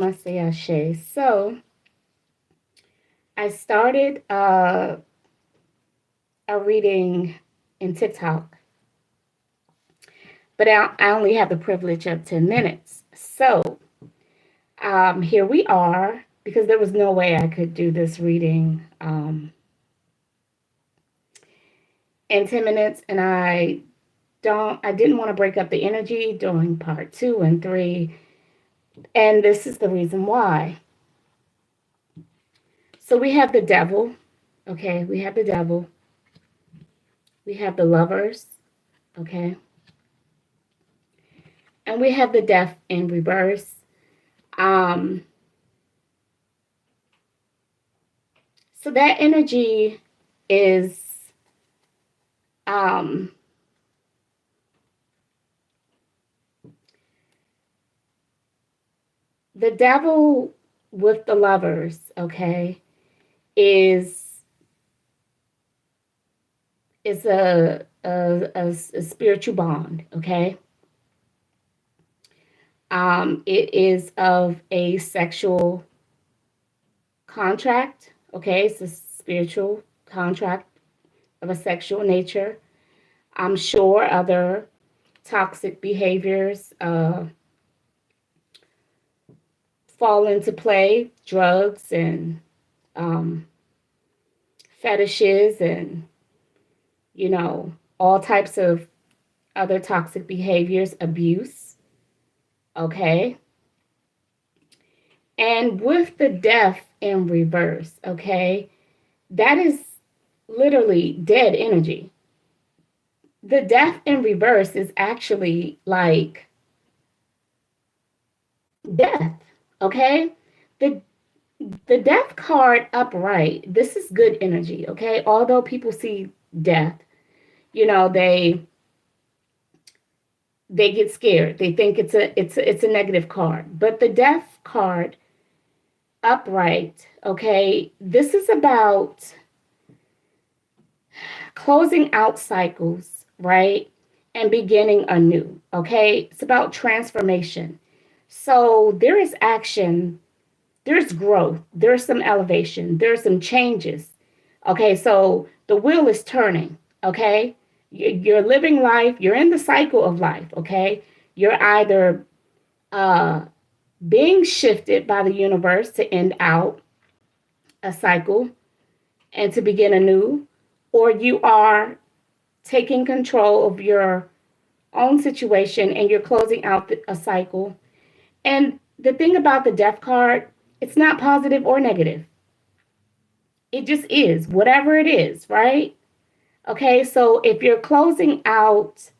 Masayashe. So I started a reading in TikTok, but I only have the privilege of 10 minutes. So here we are, because there was no way I could do this reading in 10 minutes, and I didn't want to break up the energy during part 2 and 3, and this is the reason why. So we have the devil, okay? We have the devil. We have the lovers, okay? And we have the death in reverse. Um, so that energy is um, the devil with the lovers, okay, is a spiritual bond, okay? It is of a sexual contract, okay? It's a spiritual contract of a sexual nature. I'm sure other toxic behaviors fall into play, drugs and um, fetishes and, all types of other toxic behaviors, abuse, okay? And with the death in reverse, okay, that is literally dead energy. The death in reverse is actually like death, okay? The the death card upright, this is good energy, okay? Although people see death, you know, they get scared. They think it's a negative card. But the death card upright, okay? This is about closing out cycles, right? And beginning anew, okay? It's about transformation. So there is action, there's growth, there's some elevation, there's some changes. Okay, so the wheel is turning, okay? You're living life, you're in the cycle of life, okay? You're either uh, being shifted by the universe to end out a cycle and to begin anew, or you are taking control of your own situation and you're closing out a cycle. And the thing about the death card, it's not positive or negative. It just is, whatever it is, right? Okay, so if you're closing out,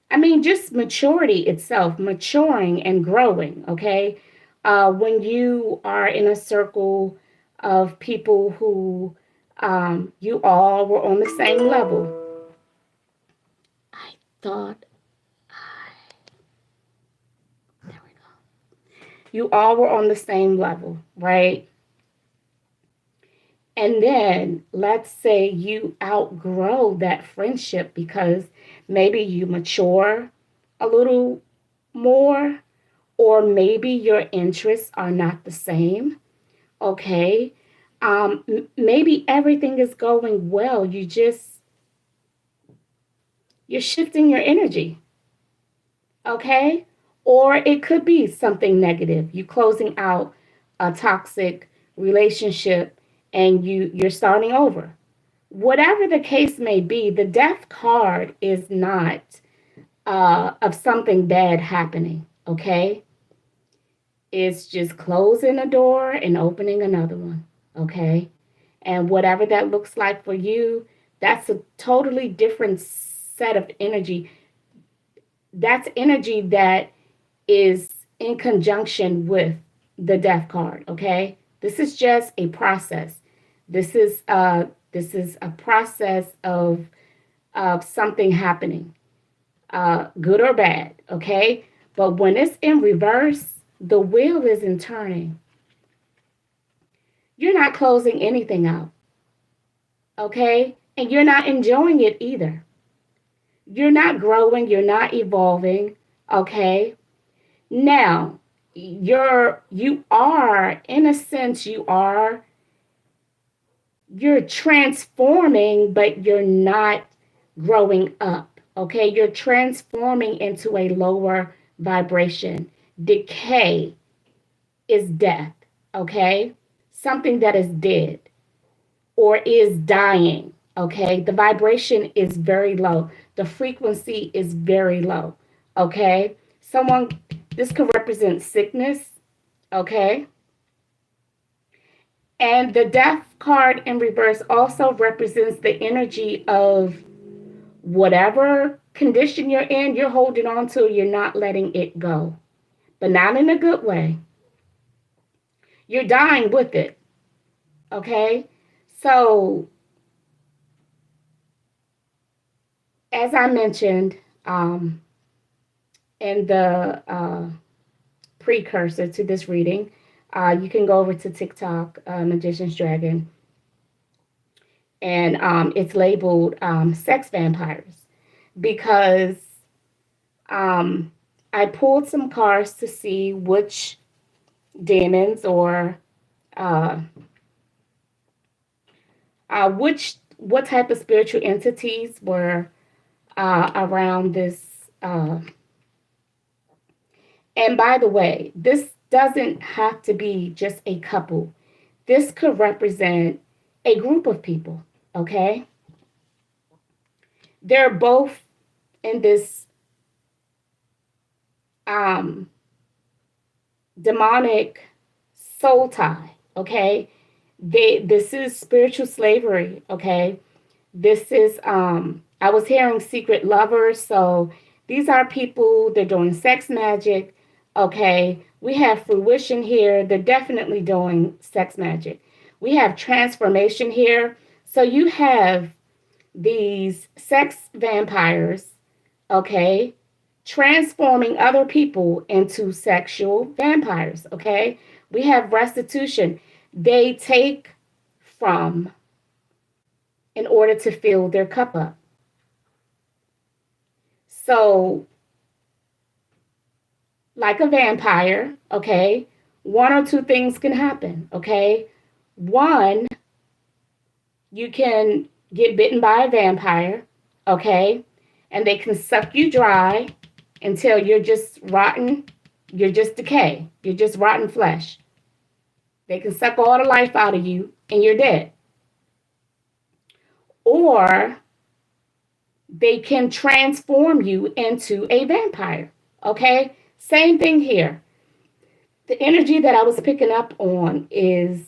I mean, just maturity itself, maturing and growing, okay? When you are in a circle of people who you all were on the same level. I thought, there we go. You all were on the same level, right? And then let's say you outgrow that friendship because maybe you mature a little more, or maybe your interests are not the same. Okay. Maybe everything is going well. You're shifting your energy. Okay. Or it could be something negative. You closing out a toxic relationship and you're starting over. Whatever the case may be, the death card is not of something bad happening. Okay. It's just closing a door and opening another one. Okay. And whatever that looks like for you, that's a totally different set of energy. That's energy that is in conjunction with the death card. Okay. This is just a process. This is a process of something happening, good or bad. Okay. But when it's in reverse, the wheel isn't turning. You're not closing anything out, okay? And you're not enjoying it either. You're not growing, you're not evolving, okay? Now, you are, in a sense, you're transforming, but you're not growing up. Okay, you're transforming into a lower vibration. Decay is death. Okay, something that is dead or is dying. Okay, the vibration is very low, the frequency is very low. Okay, someone, this could represent sickness. Okay, and the death card in reverse also represents the energy of whatever condition you're in, you're holding on to, you're not letting it go, but not in a good way. You're dying with it. Okay, so as I mentioned, um, in the precursor to this reading, you can go over to TikTok, Magician's Dragon, and it's labeled sex vampires because um, I pulled some cards to see which demons or uh, what type of spiritual entities were around this. And by the way, this doesn't have to be just a couple. This could represent a group of people. Okay, they're both in this um, demonic soul tie. Okay, this is spiritual slavery. Okay, this is I was hearing secret lovers, so these are people, they're doing sex magic. Okay, we have fruition here, they're definitely doing sex magic. We have transformation here, so you have these sex vampires, okay, transforming other people into sexual vampires. Okay, we have restitution, they take from in order to fill their cup up. So, like a vampire, okay, one or two things can happen, okay? One, you can get bitten by a vampire, okay, and they can suck you dry until you're just rotten, you're just decay, you're just rotten flesh. They can suck all the life out of you and you're dead. Or they can transform you into a vampire. Okay? Same thing here. The energy that I was picking up on is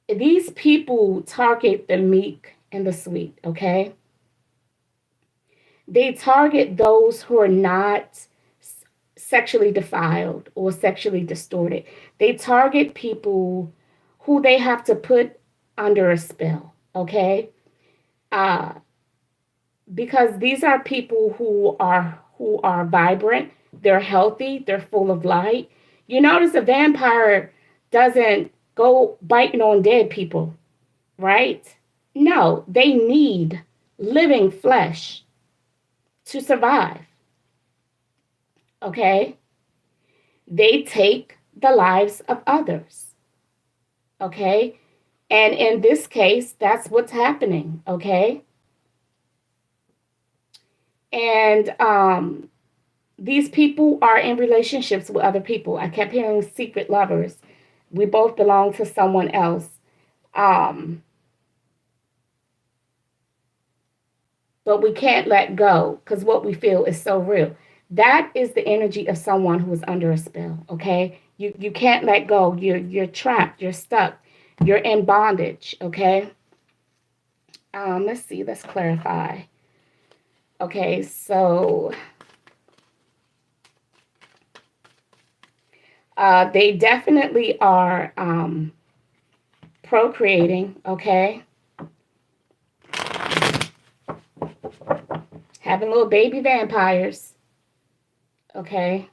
these people target the meek and the sweet. Okay? They target those who are not sexually defiled or sexually distorted. They target people who they have to put under a spell. Okay? Uh, because these are people who are vibrant, they're healthy, they're full of light. You notice a vampire doesn't go biting on dead people, right? No, they need living flesh to survive. Okay, they take the lives of others. Okay, and in this case that's what's happening. Okay, and these people are in relationships with other people. I kept hearing secret lovers. We both belong to someone else. Um, but we can't let go because what we feel is so real. That is the energy of someone who is under a spell. Okay, you can't let go. You're trapped. You're stuck. You're in bondage. Okay. Let's see. Let's clarify. Okay, so they definitely are procreating, okay? Having little baby vampires, okay?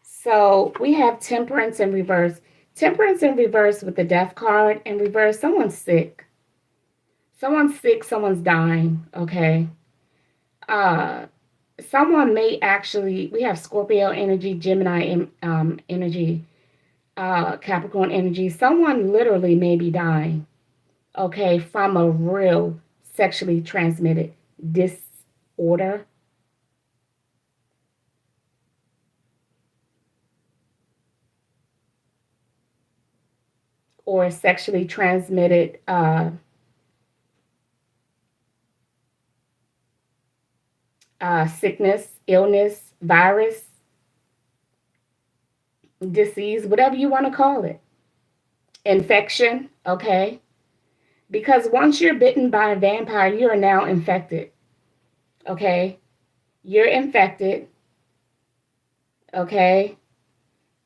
So we have temperance in reverse. Temperance in reverse with the death card in reverse. Someone's sick. Someone's sick, someone's dying, okay? Uh, someone may actually, we have Scorpio energy, Gemini energy, Capricorn energy. Someone literally may be dying, okay, from a real sexually transmitted disorder. Or sexually transmitted sickness, illness, virus, disease, whatever you want to call it, infection, okay? Because once you're bitten by a vampire, you are now infected, okay? You're infected, okay?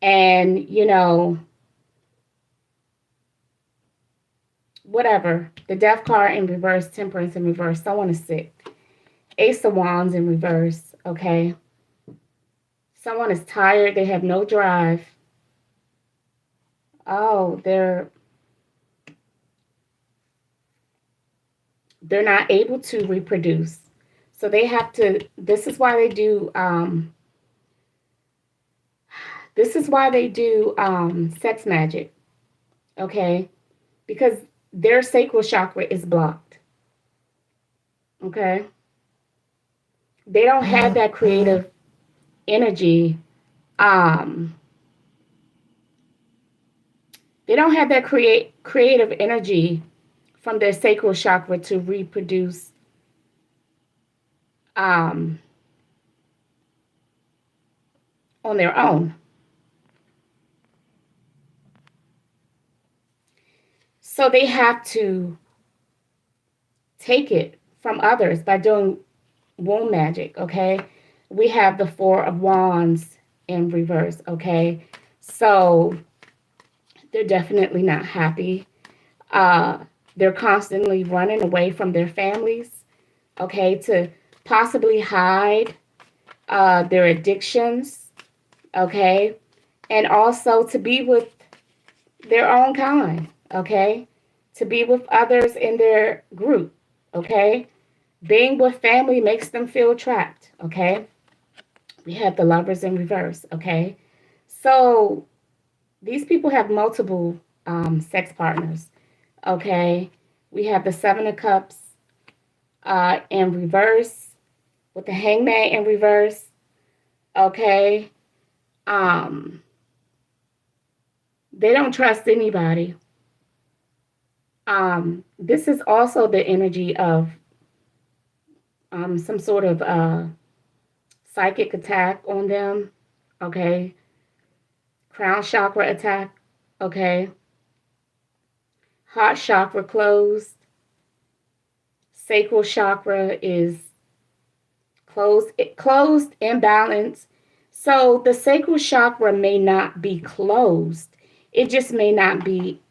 And, whatever. The death card in reverse, temperance in reverse, someone is sick. Ace of Wands in reverse, okay? Someone is tired, they have no drive. Oh, they're not able to reproduce. So they have to, this is why they do sex magic, okay? Because their sacral chakra is blocked, okay? They don't have that creative energy. They don't have that creative energy from their sacral chakra to reproduce on their own. So they have to take it from others by doing womb magic, okay? We have the Four of Wands in reverse, okay? So they're definitely not happy. They're constantly running away from their families, okay, to possibly hide their addictions, okay, and also to be with their own kind, okay, to be with others in their group, okay. Being with family makes them feel trapped, okay. We have the Lovers in reverse, okay. So these people have multiple sex partners, okay. We have the Seven of Cups in reverse with the Hangman in reverse, okay. Um, they don't trust anybody. This is also the energy of some sort of psychic attack on them, okay. Crown chakra attack, okay. Heart chakra closed. Sacral chakra is closed, imbalanced. So the sacral chakra may not be closed. It just may not be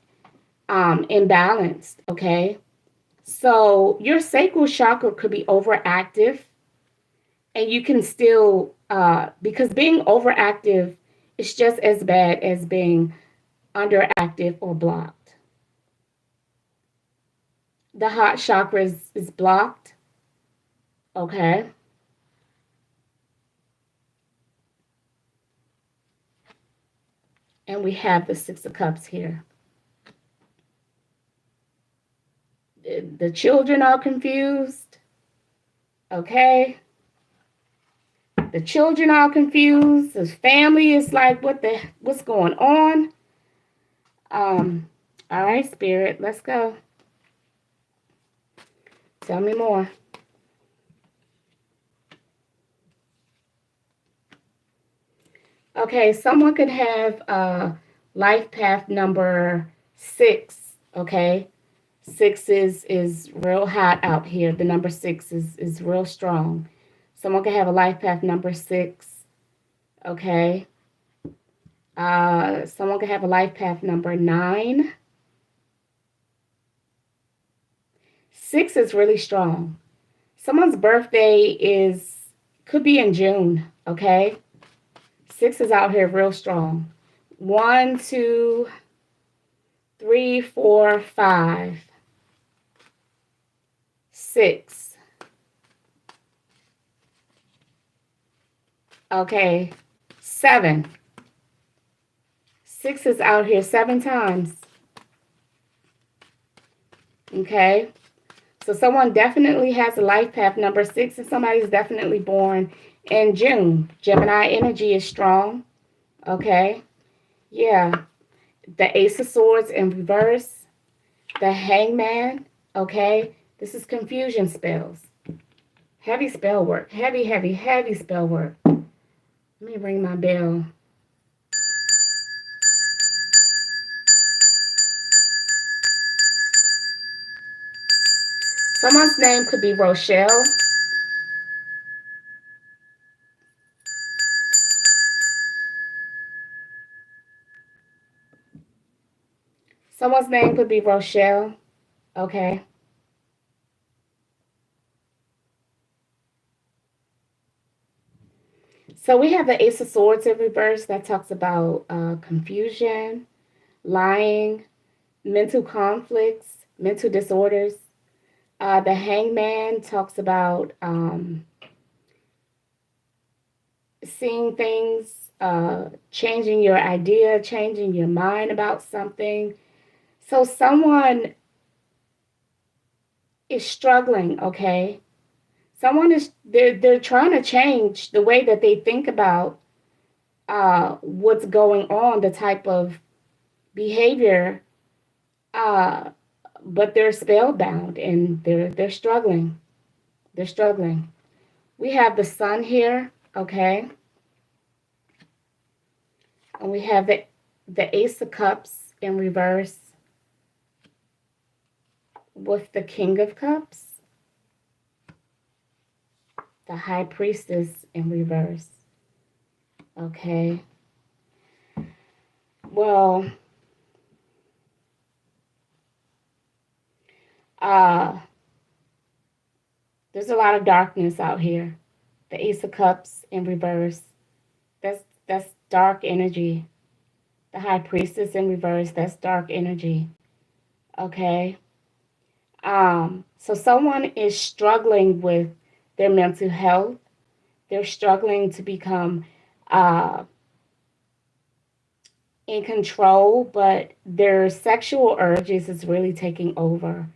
imbalanced, okay? So your sacral chakra could be overactive and you can still, because being overactive is just as bad as being underactive or blocked. The heart chakra is blocked, okay? And we have the Six of Cups here. The children are confused, okay? The children are confused. The family is like, what's going on? All right, Spirit, let's go. Tell me more. Okay, someone could have life path number 6, okay? 6 is real hot out here. The number 6 is real strong. Someone could have a life path number 6, okay? Someone could have a life path number 9. 6 is really strong. Someone's birthday could be in June, okay? 6 is out here real strong. 1, 2, 3, 4, 5, 6. Okay. 7. 6 is out here 7 times. Okay. So someone definitely has a life path number 6, and somebody's definitely born in June. Gemini energy is strong. Okay. Yeah. The Ace of Swords in reverse. The Hangman. Okay. This is confusion spells. Heavy spell work. Heavy, heavy, heavy spell work. Let me ring my bell. Someone's name could be Rochelle. Someone's name could be Rochelle. Okay. So we have the Ace of Swords in reverse that talks about confusion, lying, mental conflicts, mental disorders. The Hangman talks about seeing things, changing your idea, changing your mind about something. So someone is struggling, okay? Someone is they're trying to change the way that they think about what's going on, the type of behavior, uh, but they're spellbound and they're struggling. They're struggling. We have the Sun here, okay, and we have the Ace of Cups in reverse with the King of Cups, the High Priestess in reverse. Okay. Well, uh, there's a lot of darkness out here. The Ace of Cups in reverse. That's dark energy. The High Priestess in reverse. That's dark energy. Okay. So someone is struggling with their mental health. They're struggling to become uh, in control, but their sexual urges is really taking over.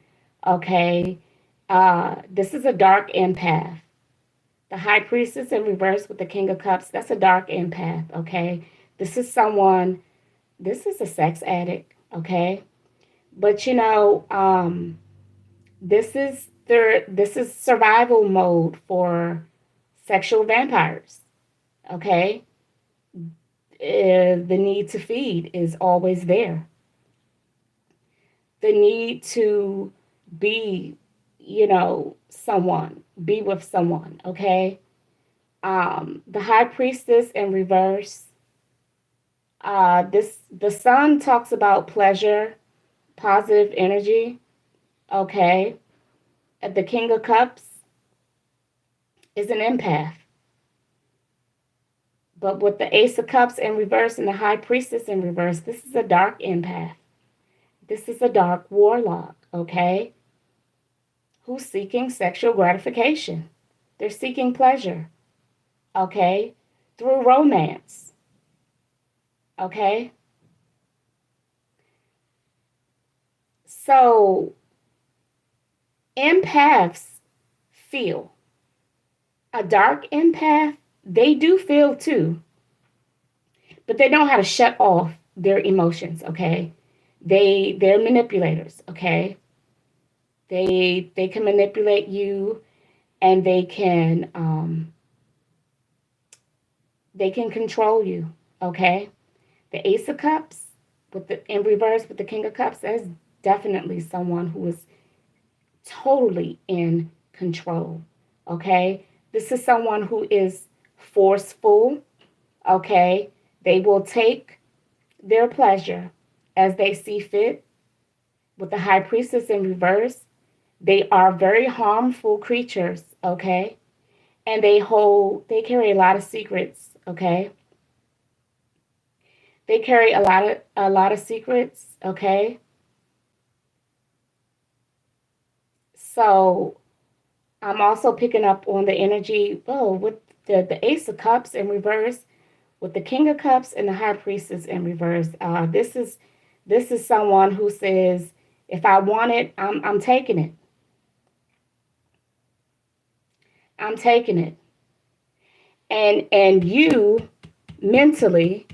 Okay. This is a dark empath. The High Priestess in reverse with the King of Cups, that's a dark empath. Okay. This is someone, this is a sex addict. Okay. But this is survival mode for sexual vampires. Okay. The need to feed is always there. The need to be, be with someone, okay? The High Priestess in reverse. The Sun talks about pleasure, positive energy, okay? The King of Cups is an empath. But with the Ace of Cups in reverse and the High Priestess in reverse, this is a dark empath. This is a dark warlock, okay? Who's seeking sexual gratification. They're seeking pleasure, okay? Through romance, okay? So, empaths feel. A dark empath, they do feel too, but they know how to shut off their emotions, okay? They're manipulators, okay? They can manipulate you, and they can control you, okay? The Ace of Cups in reverse with the King of Cups, that is definitely someone who is totally in control, okay? This is someone who is forceful, okay? They will take their pleasure as they see fit. With the High Priestess in reverse, they are very harmful creatures, okay? And they carry a lot of secrets, okay? They carry a lot of secrets, okay? So I'm also picking up on the energy. Oh, what the Ace of Cups in reverse with the King of Cups and the High Priestess in reverse. This is someone who says, if I want it, I'm taking it. I'm taking it. And you mentally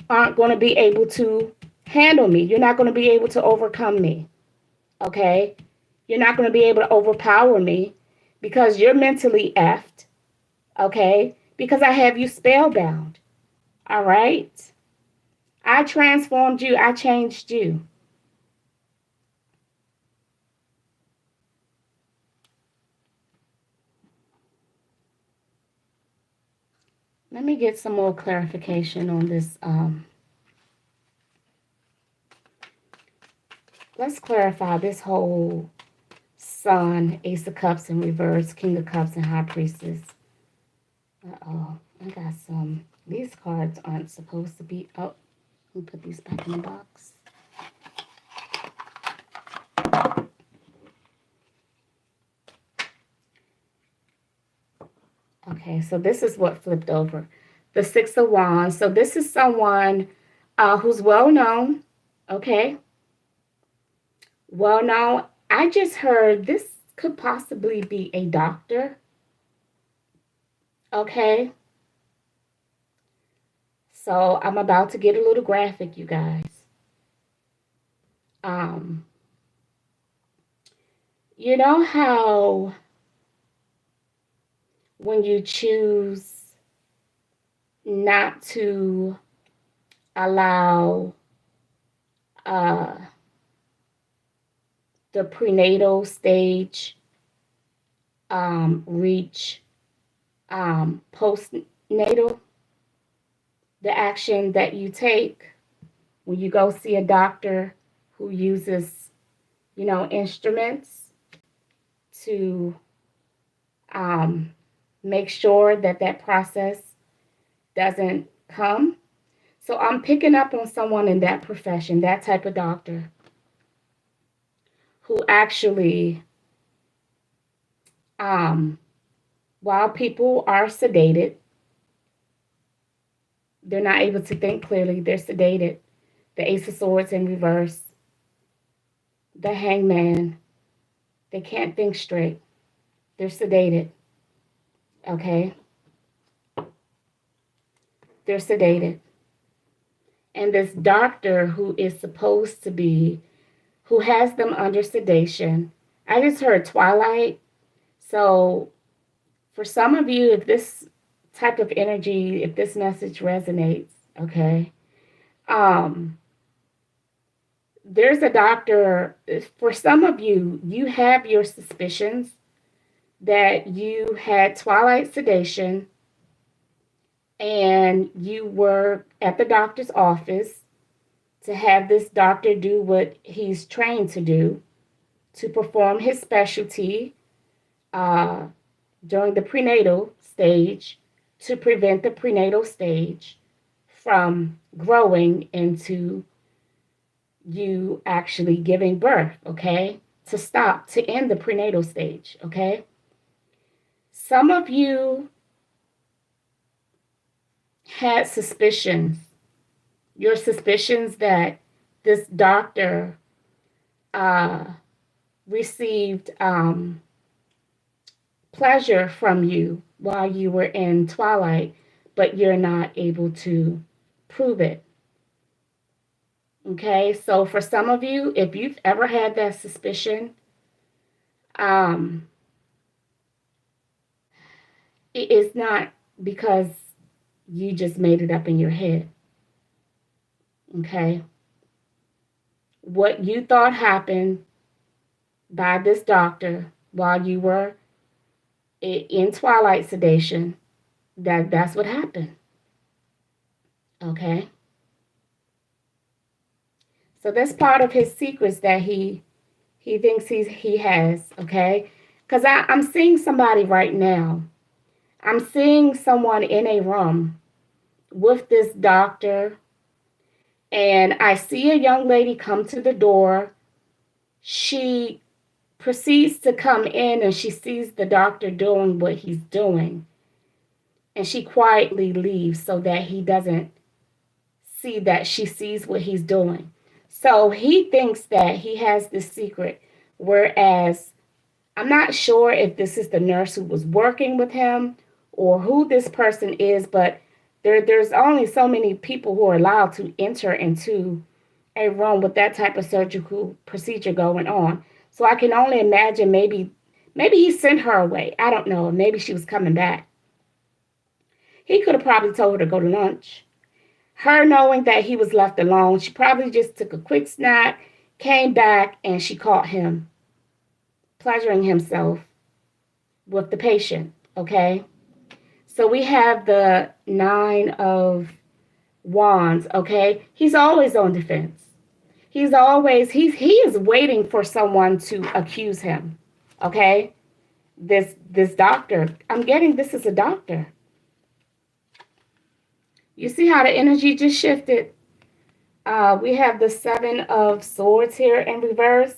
aren't going to be able to handle me. You're not going to be able to overcome me. Okay? You're not going to be able to overpower me because you're mentally effed. Okay? Because I have you spellbound. All right? I transformed you. I changed you. Let me get some more clarification on this. Let's clarify this whole Sun, Ace of Cups in reverse, King of Cups, and High Priestess. Uh-oh, I got some. These cards aren't supposed to be. Oh, let me put these back in the box. Okay, so this is what flipped over. The Six of Wands. So this is someone who's well known. Okay. Well known. I just heard this could possibly be a doctor. Okay. So I'm about to get a little graphic, you guys. Um, you know how when you choose not to allow the prenatal stage reach postnatal, the action that you take when you go see a doctor who uses, instruments to make sure that that process doesn't come. So I'm picking up on someone in that profession, that type of doctor, who actually, while people are sedated, they're not able to think clearly, they're sedated. The Ace of Swords in reverse, the Hangman, they can't think straight. They're sedated. Okay? They're sedated. And this doctor who is supposed to be, who has them under sedation, I just heard Twilight. So for some of you, if this type of energy, if this message resonates, okay, there's a doctor. For some of you, you have your suspicions that you had Twilight sedation and you were at the doctor's office to have this doctor do what he's trained to do, to perform his specialty during the prenatal stage, to prevent the prenatal stage from growing into you actually giving birth, okay? To end the prenatal stage, okay? Some of you had suspicions, your suspicions that this doctor received pleasure from you while you were in Twilight, but you're not able to prove it. Okay, so for some of you, if you've ever had that suspicion, it is not because you just made it up in your head. Okay, what you thought happened by this doctor while you were in Twilight sedation, that's what happened. Okay. So that's part of his secrets that he thinks he has, okay? Because I'm seeing somebody right now. I'm seeing someone in a room with this doctor, and I see a young lady come to the door. She proceeds to come in and she sees the doctor doing what he's doing. and she quietly leaves so that he doesn't see that she sees what he's doing. So he thinks that he has this secret, whereas I'm not sure if this is the nurse who was working with him or who this person is, but there's only so many people who are allowed to enter into a room with that type of surgical procedure going on. So I can only imagine maybe he sent her away. I don't know. Maybe she was coming back. He could have probably told her to go to lunch. Her knowing that he was left alone, she probably just took a quick snack, came back, and she caught him pleasuring himself with the patient. Okay? So we have the Nine of Wands. Okay? He's always on defense. He is waiting for someone to accuse him. Okay? This doctor. I'm getting this is a doctor. You see how the energy just shifted? We have the Seven of Swords here in reverse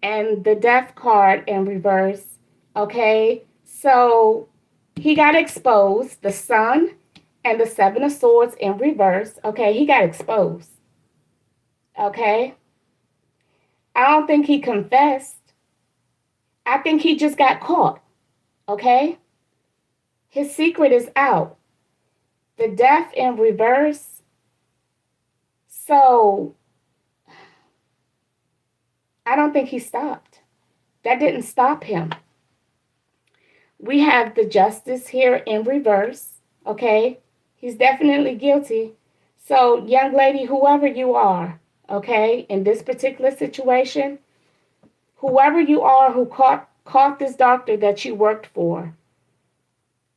and the Death card in reverse. Okay, so he got exposed. The Sun and the Seven of Swords in reverse. Okay, he got exposed. Okay, I don't think he confessed. I think he just got caught. Okay, his secret is out. The Death in reverse. So I don't think he stopped. That didn't stop him. We have the Justice here in reverse. Okay, he's definitely guilty. So, young lady, whoever you are, okay, in this particular situation, whoever you are who caught this doctor that you worked for,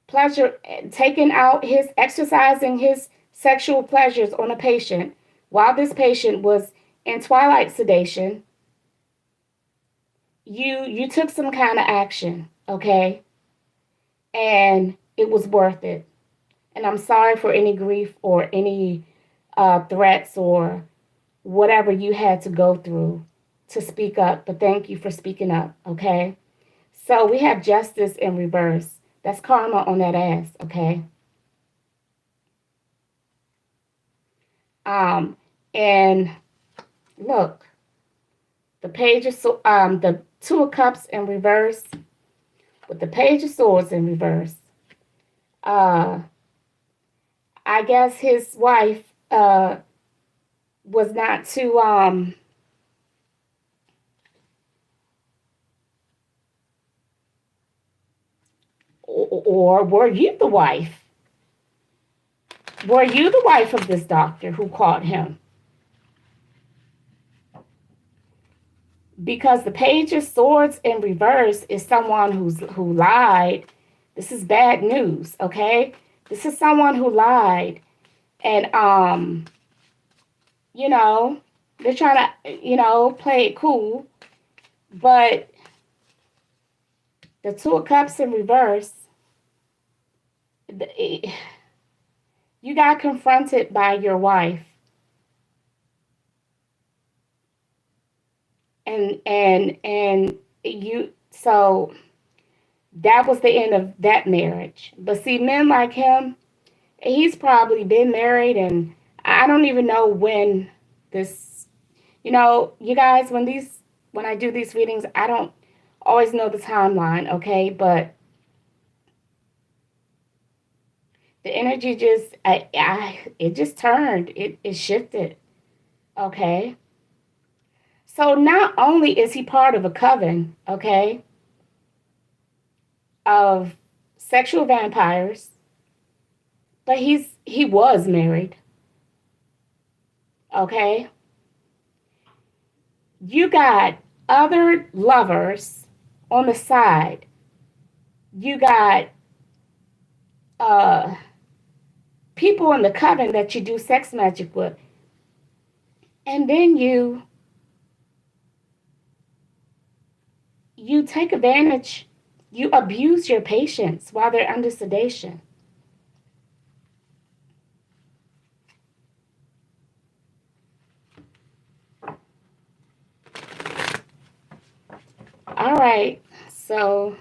pleasure, taking out his, exercising his sexual pleasures on a patient while this patient was in twilight sedation, you took some kind of action, okay? And it was worth it. And I'm sorry for any grief or any threats or whatever you had to go through to speak up, but thank you for speaking up, okay? So we have Justice in reverse. That's karma on that ass, okay? And look, the Page of the Two of Cups in reverse with the Page of Swords in reverse. I guess his wife was not too or were you the wife? Were you the wife of this doctor who caught him? Because the Page of Swords in reverse is someone who lied. This is bad news, okay? This is someone who lied. And you know, they're trying to, play it cool. But the Two of Cups in reverse, you got confronted by your wife. And you, so that was the end of that marriage. But see, men like him, he's probably been married, and I don't even know when this, you guys, when I do these readings, I don't always know the timeline, okay? But the energy just, it just turned, it shifted, okay? So not only is he part of a coven, okay, of sexual vampires, but he was married, okay? You got other lovers on the side. You got people in the coven that you do sex magic with. And then you take advantage, you abuse your patients while they're under sedation. All right, so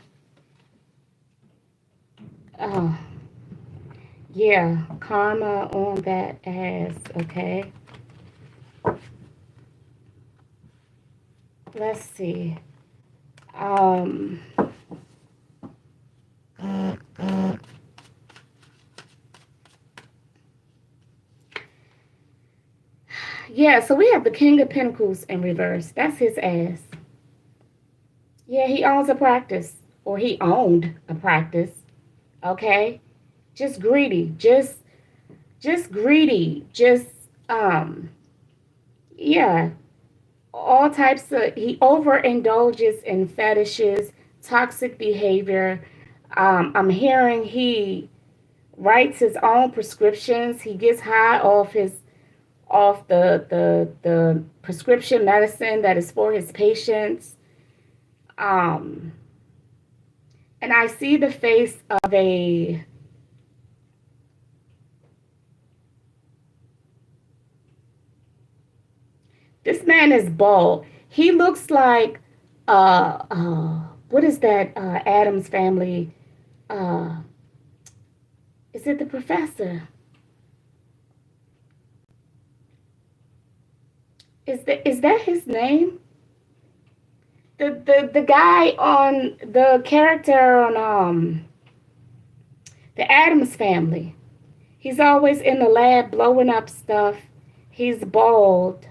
Yeah, karma on that as okay. Let's see. Um, yeah, so we have the King of Pentacles in reverse. That's his ass. Yeah, he owns a practice, or he owned a practice. Okay, just greedy, just greedy, just um, yeah, all types of. He overindulges in fetishes, toxic behavior. I'm hearing he writes his own prescriptions. He gets high off the prescription medicine that is for his patients. Um, and I see the face of a this man is bald. He looks like what is that Adams family? Uh, is it the professor? Is that his name? The guy on the character on the Adams family. He's always in the lab blowing up stuff. He's bald.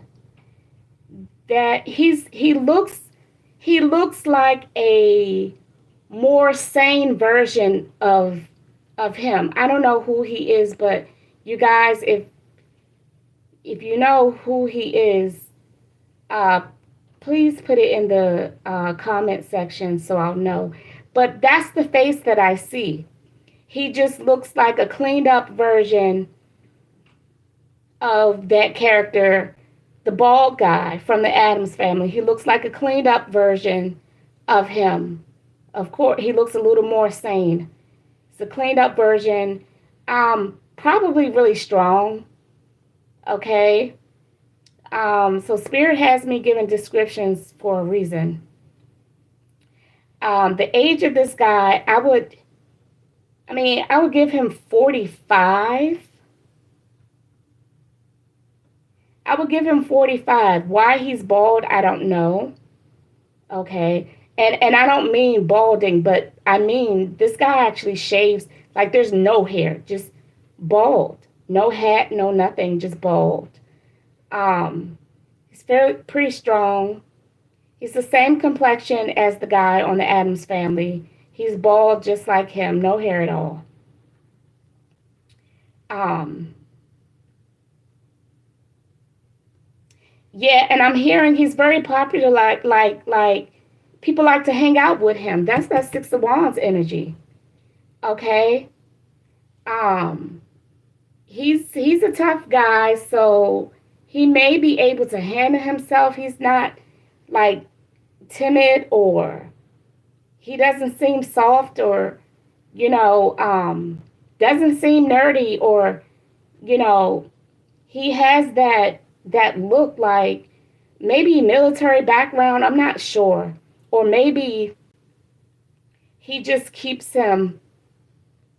That he looks like a more sane version of him. I don't know who he is, but you guys, if you know who he is, uh, please put it in the comment section so I'll know. But that's the face that I see. He just looks like a cleaned up version of that character, the bald guy from the Addams family. He looks like a cleaned up version of him. Of course, he looks a little more sane. It's a cleaned up version. Probably really strong. Okay. So Spirit has me giving descriptions for a reason. The age of this guy, I would give him 45. I would give him 45. Why he's bald, I don't know. Okay. And I don't mean balding, but I mean this guy actually shaves like there's no hair, just bald. No hat, no nothing, just bald. Um he's very pretty strong. He's the same complexion as the guy on the Addams family. He's bald just like him, no hair at all. Um yeah, and I'm hearing he's very popular like people like to hang out with him. That's that 6 of Wands energy. Okay? Um he's a tough guy, so he may be able to handle himself. He's not like timid, or he doesn't seem soft, or you know, doesn't seem nerdy, or you know, he has that look like maybe military background, I'm not sure. Or maybe he just keeps him,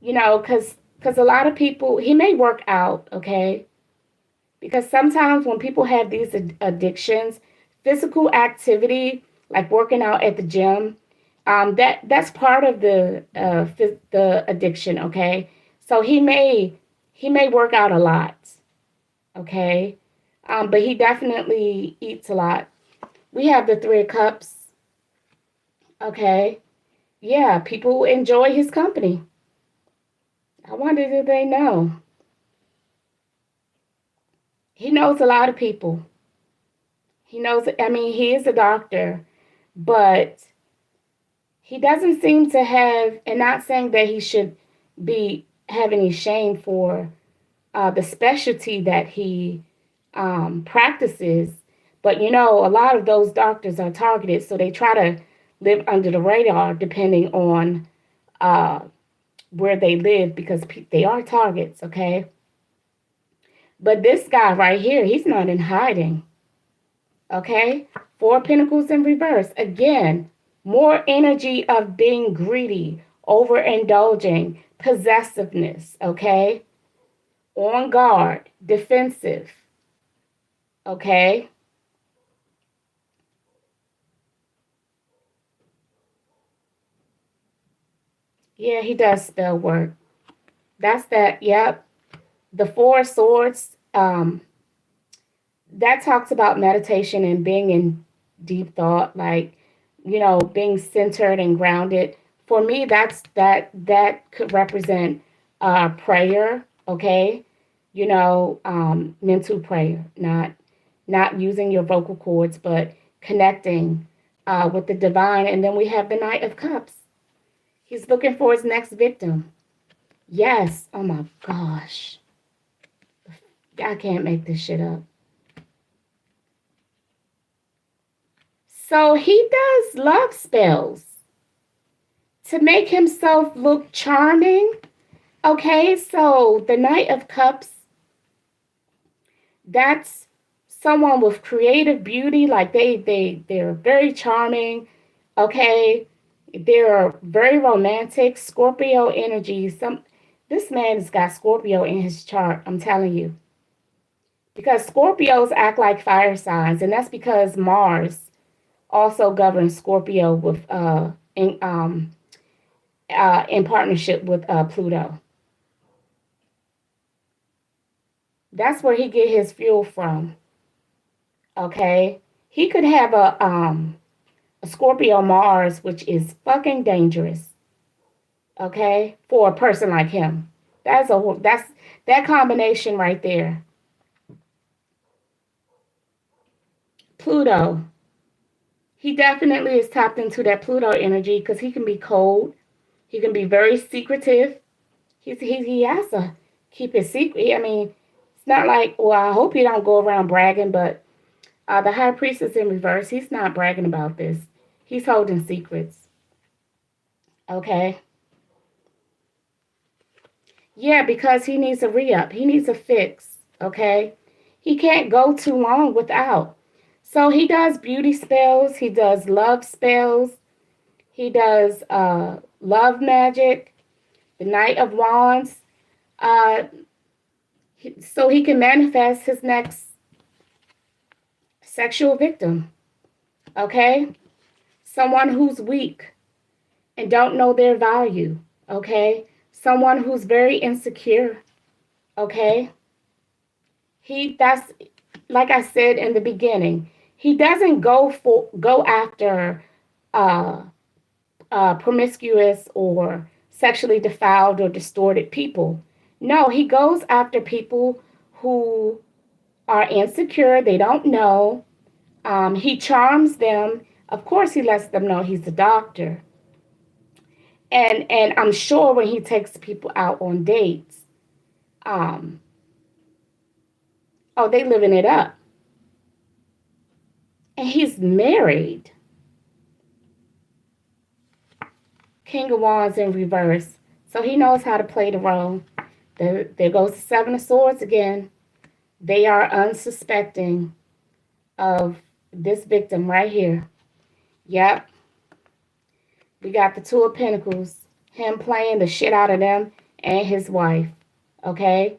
cuz a lot of people, he may work out, okay? Because sometimes when people have these addictions, physical activity, like working out at the gym, that's part of the addiction. Okay, so he may work out a lot. Okay, but he definitely eats a lot. We have the 3 of Cups. Okay, yeah, people enjoy his company. I wonder, do they know? He knows a lot of people. He knows. I mean, he is a doctor, but he doesn't seem to have, and not saying that he should be have any shame for the specialty that he practices, but a lot of those doctors are targeted, so they try to live under the radar depending on uh, where they live, because they are targets, okay? But this guy right here, he's not in hiding, okay? 4 of Pentacles in reverse. Again, more energy of being greedy, overindulging, possessiveness, okay? on guard, defensive. Okay? Yeah, he does spell work. That's that. Yep. The Four of Swords. That talks about meditation and being in deep thought, like, being centered and grounded. For me, that could represent prayer. Okay, mental prayer, not using your vocal cords, but connecting with the divine. And then we have the Knight of Cups. He's looking for his next victim. Yes. Oh my gosh. I can't make this shit up. So he does love spells to make himself look charming. Okay, so the Knight of Cups, that's someone with creative beauty. Like they're very charming. Okay, they're very romantic. Scorpio energy. This man has got Scorpio in his chart. I'm telling you, because Scorpios act like fire signs, and that's because Mars also governs Scorpio with in partnership with Pluto. That's where he get his fuel from. Okay, he could have a Scorpio Mars, which is fucking dangerous. Okay, for a person like him, that's that combination right there. Pluto, he definitely is tapped into that Pluto energy because he can be cold. He can be very secretive. He has to keep his secret. I mean, it's not like, well, I hope he don't go around bragging, but the high priestess in reverse, he's not bragging about this. He's holding secrets. Okay. Yeah, because he needs a re-up. He needs a fix. Okay. He can't go too long without. So he does beauty spells. He does love spells. He does love magic, the Knight of Wands. Uh, so he can manifest his next sexual victim. Okay. Someone who's weak and don't know their value. Okay. Someone who's very insecure. Okay. That's like I said in the beginning. He doesn't go after uh, promiscuous or sexually defiled or distorted people. No, he goes after people who are insecure. They don't know. He charms them. Of course, he lets them know he's a doctor. And I'm sure when he takes people out on dates, um, oh, they living it up. And he's married. King of Wands in reverse. So he knows how to play the role. There goes the Seven of Swords again. They are unsuspecting of this victim right here. Yep. We got the Two of Pentacles. Him playing the shit out of them and his wife. Okay?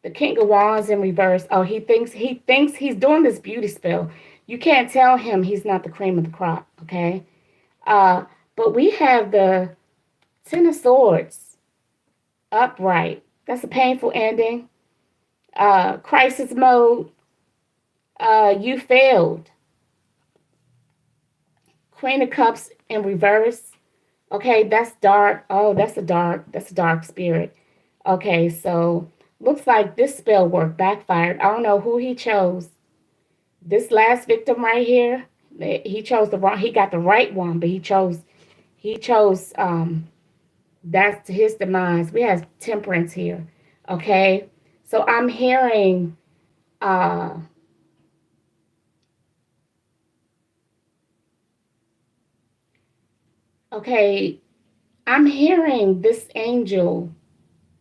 The King of Wands in reverse. Oh, he thinks he's doing this beauty spell. You can't tell him he's not the cream of the crop, okay? But we have the Ten of Swords upright. That's a painful ending. Crisis mode. You failed. Queen of Cups in reverse. Okay, that's dark. Oh, that's a dark spirit. Okay, so looks like this spell work backfired. I don't know who he chose. This last victim right here, he chose the wrong, he got the right one, but he chose that's his demise. We have temperance here. Okay. So I'm hearing okay, I'm hearing this angel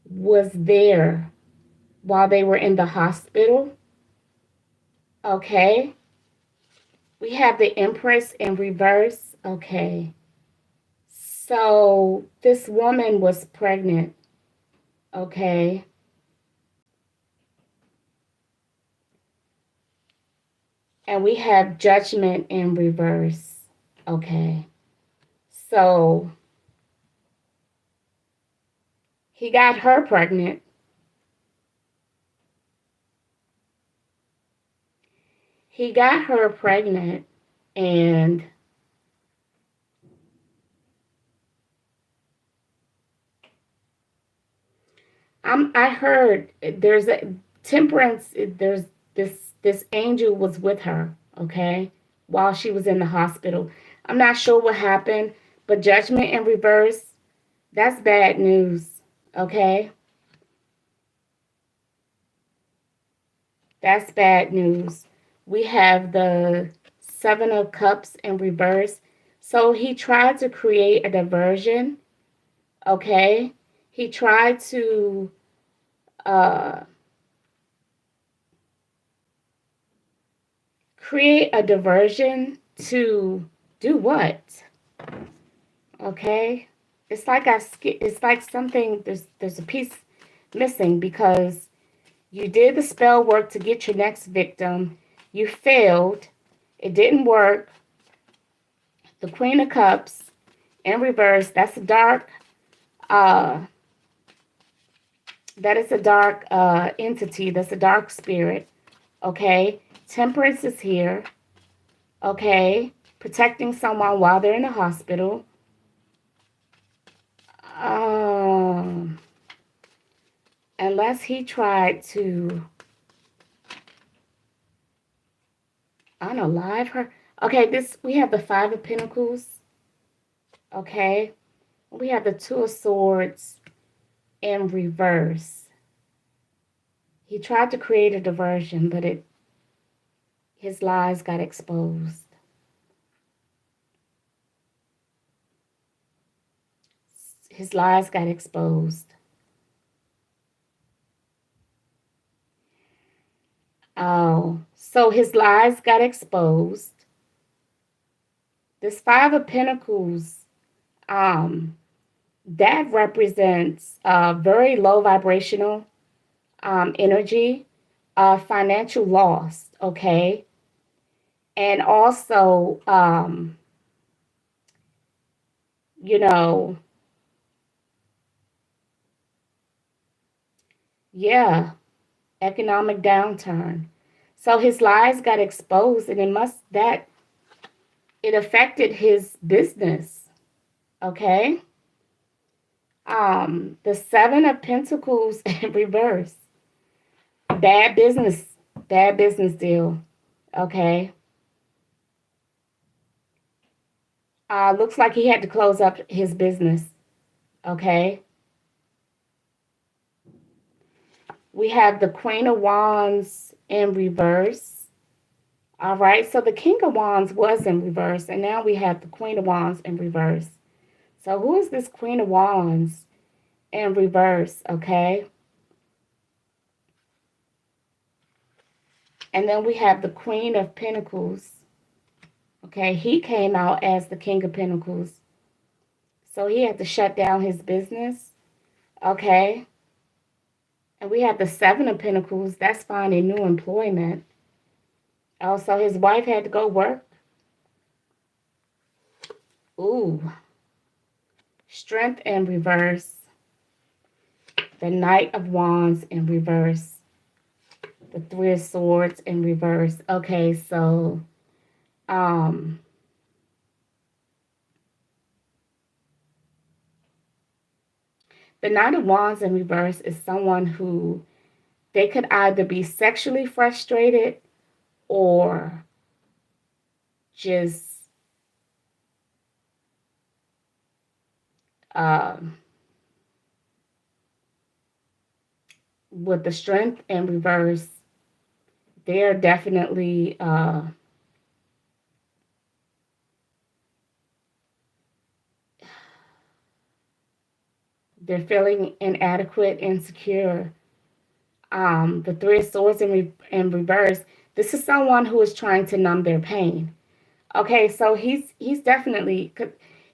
was there while they were in the hospital. Okay. We have the Empress in reverse. Okay. So this woman was pregnant, okay? And we have judgment in reverse, okay? So he got her pregnant. He got her pregnant, and I heard there's a temperance. There's this angel was with her, okay, while she was in the hospital. I'm not sure what happened, but judgment in reverse, that's bad news, okay? That's bad news. We have the Seven of Cups in reverse. So he tried to create a diversion, okay? He tried to uh, create a diversion to do what? Okay? It's like it's like something there's a piece missing because you did the spell work to get your next victim. You failed. It didn't work. The Queen of Cups in reverse. That's a dark. Uh, that is a dark entity. That's a dark spirit. Okay. Temperance is here. Okay. Protecting someone while they're in the hospital. Um, Unless he tried to unalive her. Okay, this we have the Five of Pentacles. Okay, we have the Two of Swords in reverse. He tried to create a diversion, but his lies got exposed. His lies got exposed. Oh, so his lies got exposed. This Five of Pentacles, that represents very low vibrational energy, financial loss, okay? And also, you know, yeah, economic downturn. So his lies got exposed, and it affected his business, okay? The Seven of Pentacles in reverse. Bad business, bad business deal, okay? Looks like he had to close up his business, okay? We have the Queen of Wands in reverse. All right, so the King of Wands was in reverse, and now we have the Queen of Wands in reverse. So who is this Queen of Wands in reverse, okay? And then we have the Queen of Pentacles. Okay, he came out as the King of Pentacles. So he had to shut down his business. Okay. And we have the Seven of Pentacles. That's finding new employment. Also, his wife had to go work. Ooh. Strength in reverse. The Knight of Wands in reverse. The Three of Swords in reverse. Okay, so the Knight of Wands in reverse is someone who they could either be sexually frustrated or just um, with the Strength in reverse, they're definitely they're feeling inadequate, insecure. The Three of Swords in reverse. This is someone who is trying to numb their pain. Okay, so he's definitely,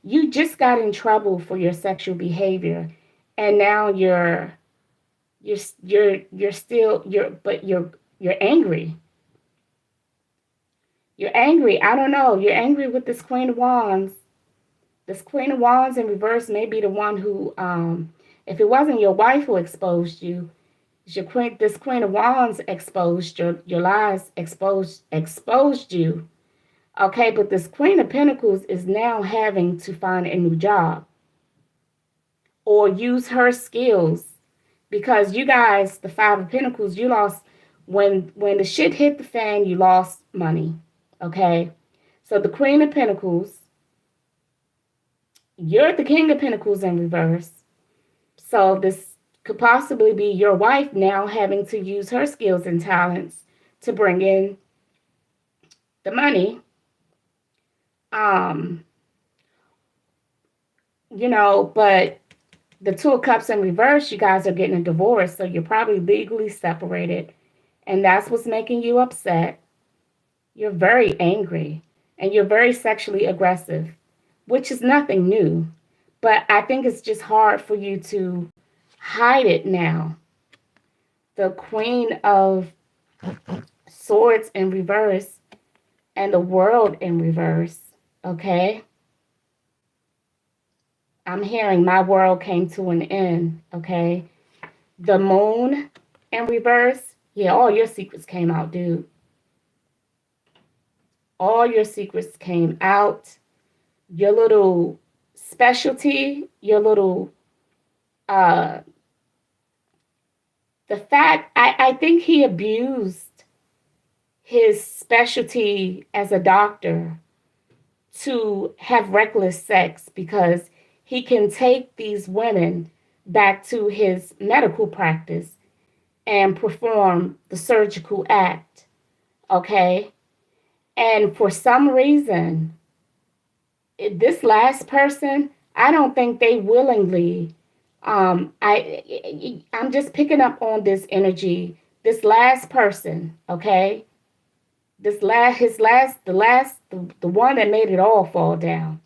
You just got in trouble for your sexual behavior, and now you're still you're angry. You're angry. I don't know. You're angry with this Queen of Wands. This Queen of Wands in reverse may be the one who, if it wasn't your wife who exposed you, this Queen of Wands exposed your lies, exposed you. Okay, but this Queen of Pentacles is now having to find a new job or use her skills, because you guys, the Five of Pentacles, you lost when the shit hit the fan, you lost money. Okay, so the Queen of Pentacles, you're the King of Pentacles in reverse. So this could possibly be your wife now having to use her skills and talents to bring in the money. But the Two of Cups in reverse, you guys are getting a divorce, so you're probably legally separated, and that's what's making you upset. You're very angry, and you're very sexually aggressive, which is nothing new, but I think it's just hard for you to hide it now. The Queen of Swords in reverse and the World in reverse, okay? I'm hearing my world came to an end, okay? The Moon in reverse, yeah, all your secrets came out, dude. All your secrets came out. Your little specialty, your little, the fact, I think he abused his specialty as a doctor to have reckless sex, because he can take these women back to his medical practice and perform the surgical act, okay? And for some reason, this last person, I don't think they willingly, I'm just picking up on this energy. This last person, okay? The one that made it all fall down.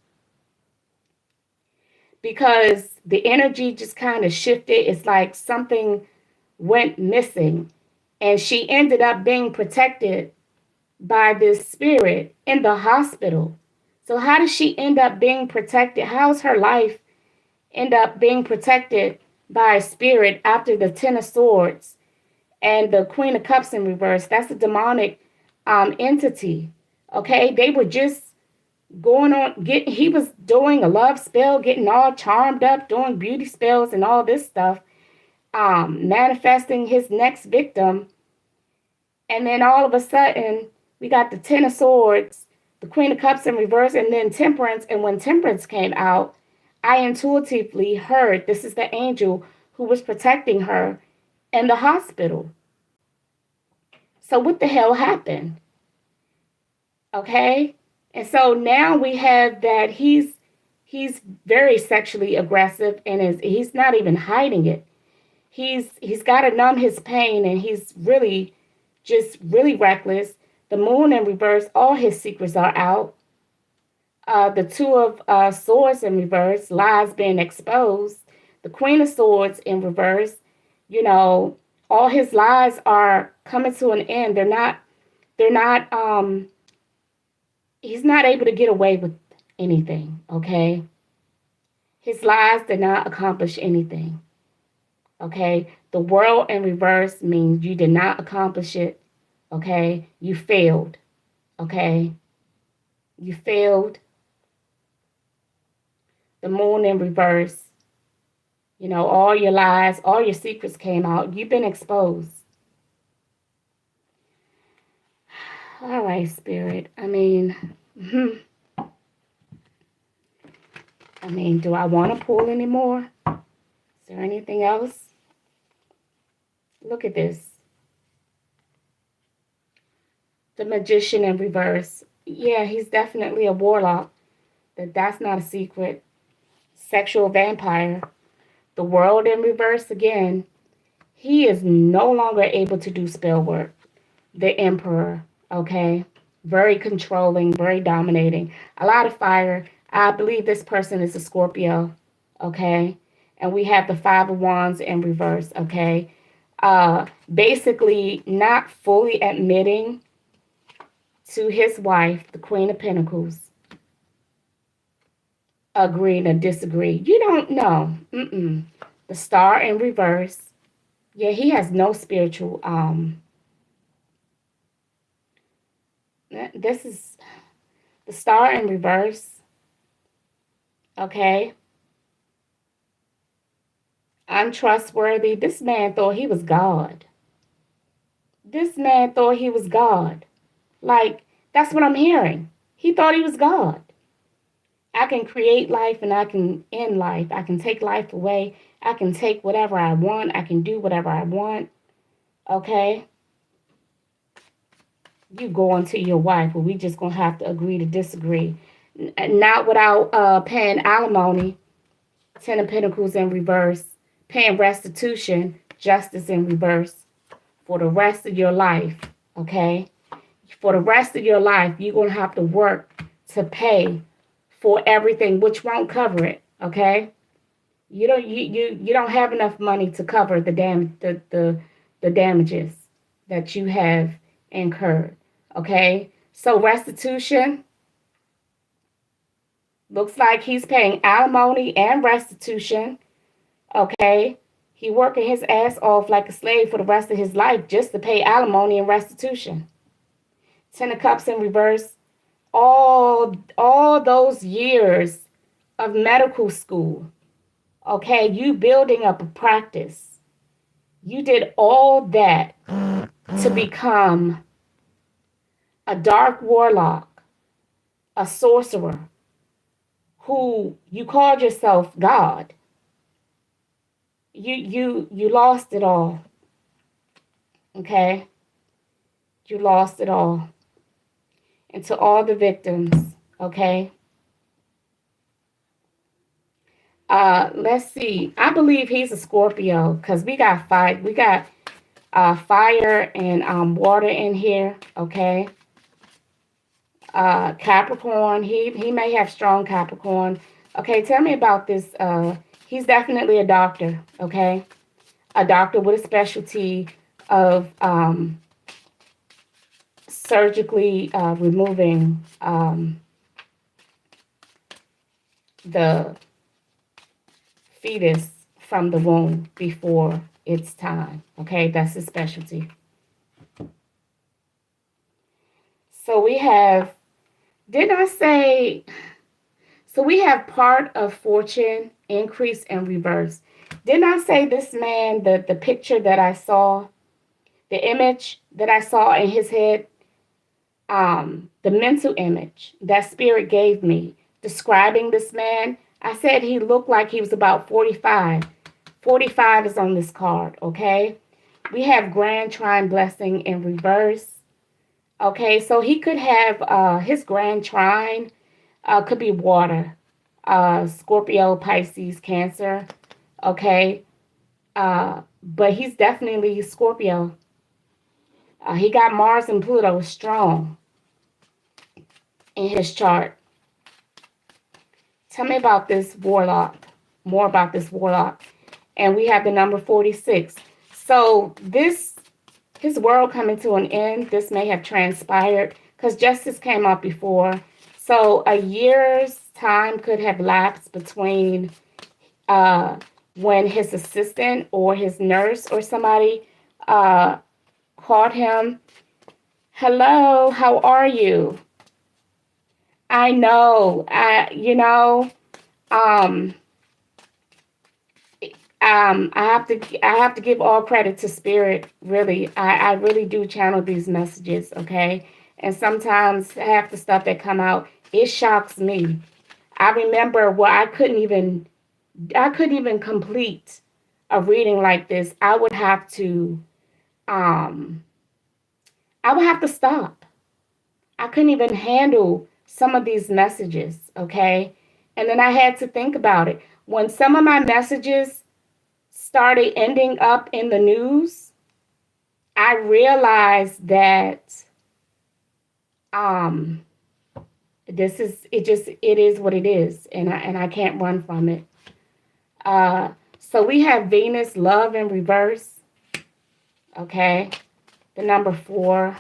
Because the energy just kind of shifted. It's like something went missing, and she ended up being protected by this spirit in the hospital. So how does she end up being protected? How's her life end up being protected by a spirit after the Ten of Swords and the Queen of Cups in reverse? That's a demonic entity. Okay, they were just going on. He was doing a love spell, getting all charmed up, doing beauty spells and all this stuff, manifesting his next victim. And then all of a sudden, we got the Ten of Swords, the Queen of Cups in reverse, and then Temperance. And when Temperance came out, I intuitively heard this is the angel who was protecting her in the hospital. So what the hell happened? Okay? And so now we have that he's very sexually aggressive, and he's not even hiding it. He's got to numb his pain, and he's really just really reckless. The Moon in reverse, all his secrets are out. The Two of Swords in reverse, lies being exposed. The Queen of Swords in reverse, all his lies are coming to an end. He's not able to get away with anything, okay? His lies did not accomplish anything, okay? The World in reverse means you did not accomplish it, okay? You failed, okay? You failed. The Moon in reverse, all your lies, all your secrets came out. You've been exposed. All right, Spirit. I mean, do I want to pull anymore? Is there anything else? Look at this. The Magician in reverse. Yeah, he's definitely a warlock. That's not a secret. Sexual vampire. The World in reverse again. He is no longer able to do spell work. The Emperor, okay? Very controlling, very dominating. A lot of fire. I believe this person is a Scorpio, okay? And we have the Five of Wands in reverse, okay? Basically, not fully admitting to his wife, the Queen of Pentacles, agreeing to disagree. You don't know. Mm-mm. The Star in reverse. Yeah, he has no spiritual. This is the Star in reverse, okay? Untrustworthy. This man thought he was God. This man thought he was God. Like, that's what I'm hearing. He thought he was God. I can create life and I can end life. I can take life away. I can take whatever I want. I can do whatever I want. Okay? You go on to your wife, but we just going to have to agree to disagree. Not without paying alimony, Ten of Pentacles in reverse, paying restitution, justice in reverse for the rest of your life. Okay? For the rest of your life, you're going to have to work to pay for everything, which won't cover it. Okay, you don't have enough money to cover the damages that you have incurred. Okay, so restitution looks like he's paying alimony and restitution. Okay, he working his ass off like a slave for the rest of his life just to pay alimony and restitution. Ten of Cups in reverse. All those years of medical school, okay, you building up a practice, you did all that to become a dark warlock, a sorcerer, who you called yourself God. You lost it all. Okay, you lost it all. And to all the victims, okay. Let's see. I believe he's a Scorpio because we got fire and water in here. Okay. Capricorn. He may have strong Capricorn. Okay. Tell me about this. He's definitely a doctor. Okay. A doctor with a specialty of surgically removing the fetus from the womb before it's time. Okay, that's his specialty. So we have, didn't I say, so we have part of fortune, increase, and reverse. Didn't I say this man, the picture that I saw, the image that I saw in his head, the mental image that spirit gave me describing this man, I said he looked like he was about 45. 45 is on this card, okay? We have Grand Trine Blessing in reverse. Okay, so he could have his Grand Trine could be water, Scorpio, Pisces, Cancer, okay? But he's definitely Scorpio. He got Mars and Pluto strong in his chart. Tell me about this warlock, more about this warlock. And we have the number 46. So his world coming to an end, this may have transpired because justice came up before. So a year's time could have lapsed between when his assistant or his nurse or somebody called him. Hello, how are you? I know, I have to give all credit to spirit. Really, I really do channel these messages. Okay, and sometimes half the stuff that come out, it shocks me. I remember where I couldn't even complete a reading like this. I would have to stop. I couldn't even handle some of these messages, okay? And then I had to think about it. When some of my messages started ending up in the news, I realized that It is what it is, and I can't run from it. So we have Venus, love in reverse. Okay, the number 4.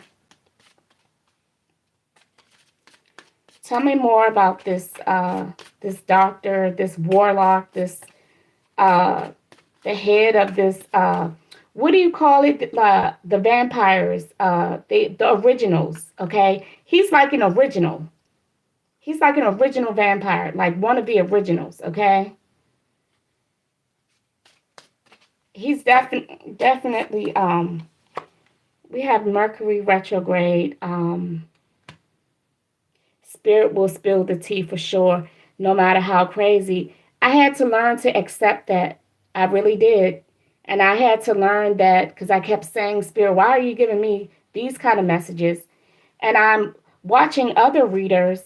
Tell me more about this doctor, this warlock, this uh, the head of this. What do you call it? The vampires, the originals. Okay, he's like an original. He's like an original vampire, like one of the originals. Okay, he's definitely. We have Mercury retrograde. Spirit will spill the tea for sure, no matter how crazy. I had to learn to accept that. I really did. And I had to learn that because I kept saying, Spirit, why are you giving me these kind of messages? And I'm watching other readers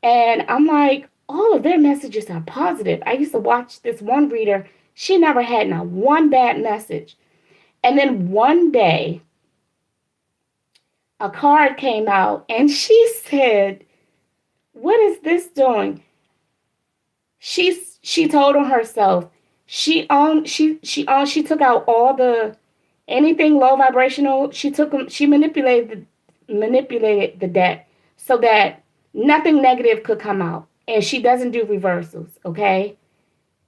and I'm like, all of their messages are positive. I used to watch this one reader. She never had not one bad message. And then one day, a card came out and she said, what is this doing? She told on herself. She took out all the anything low vibrational. She manipulated the deck so that nothing negative could come out. And she doesn't do reversals, okay?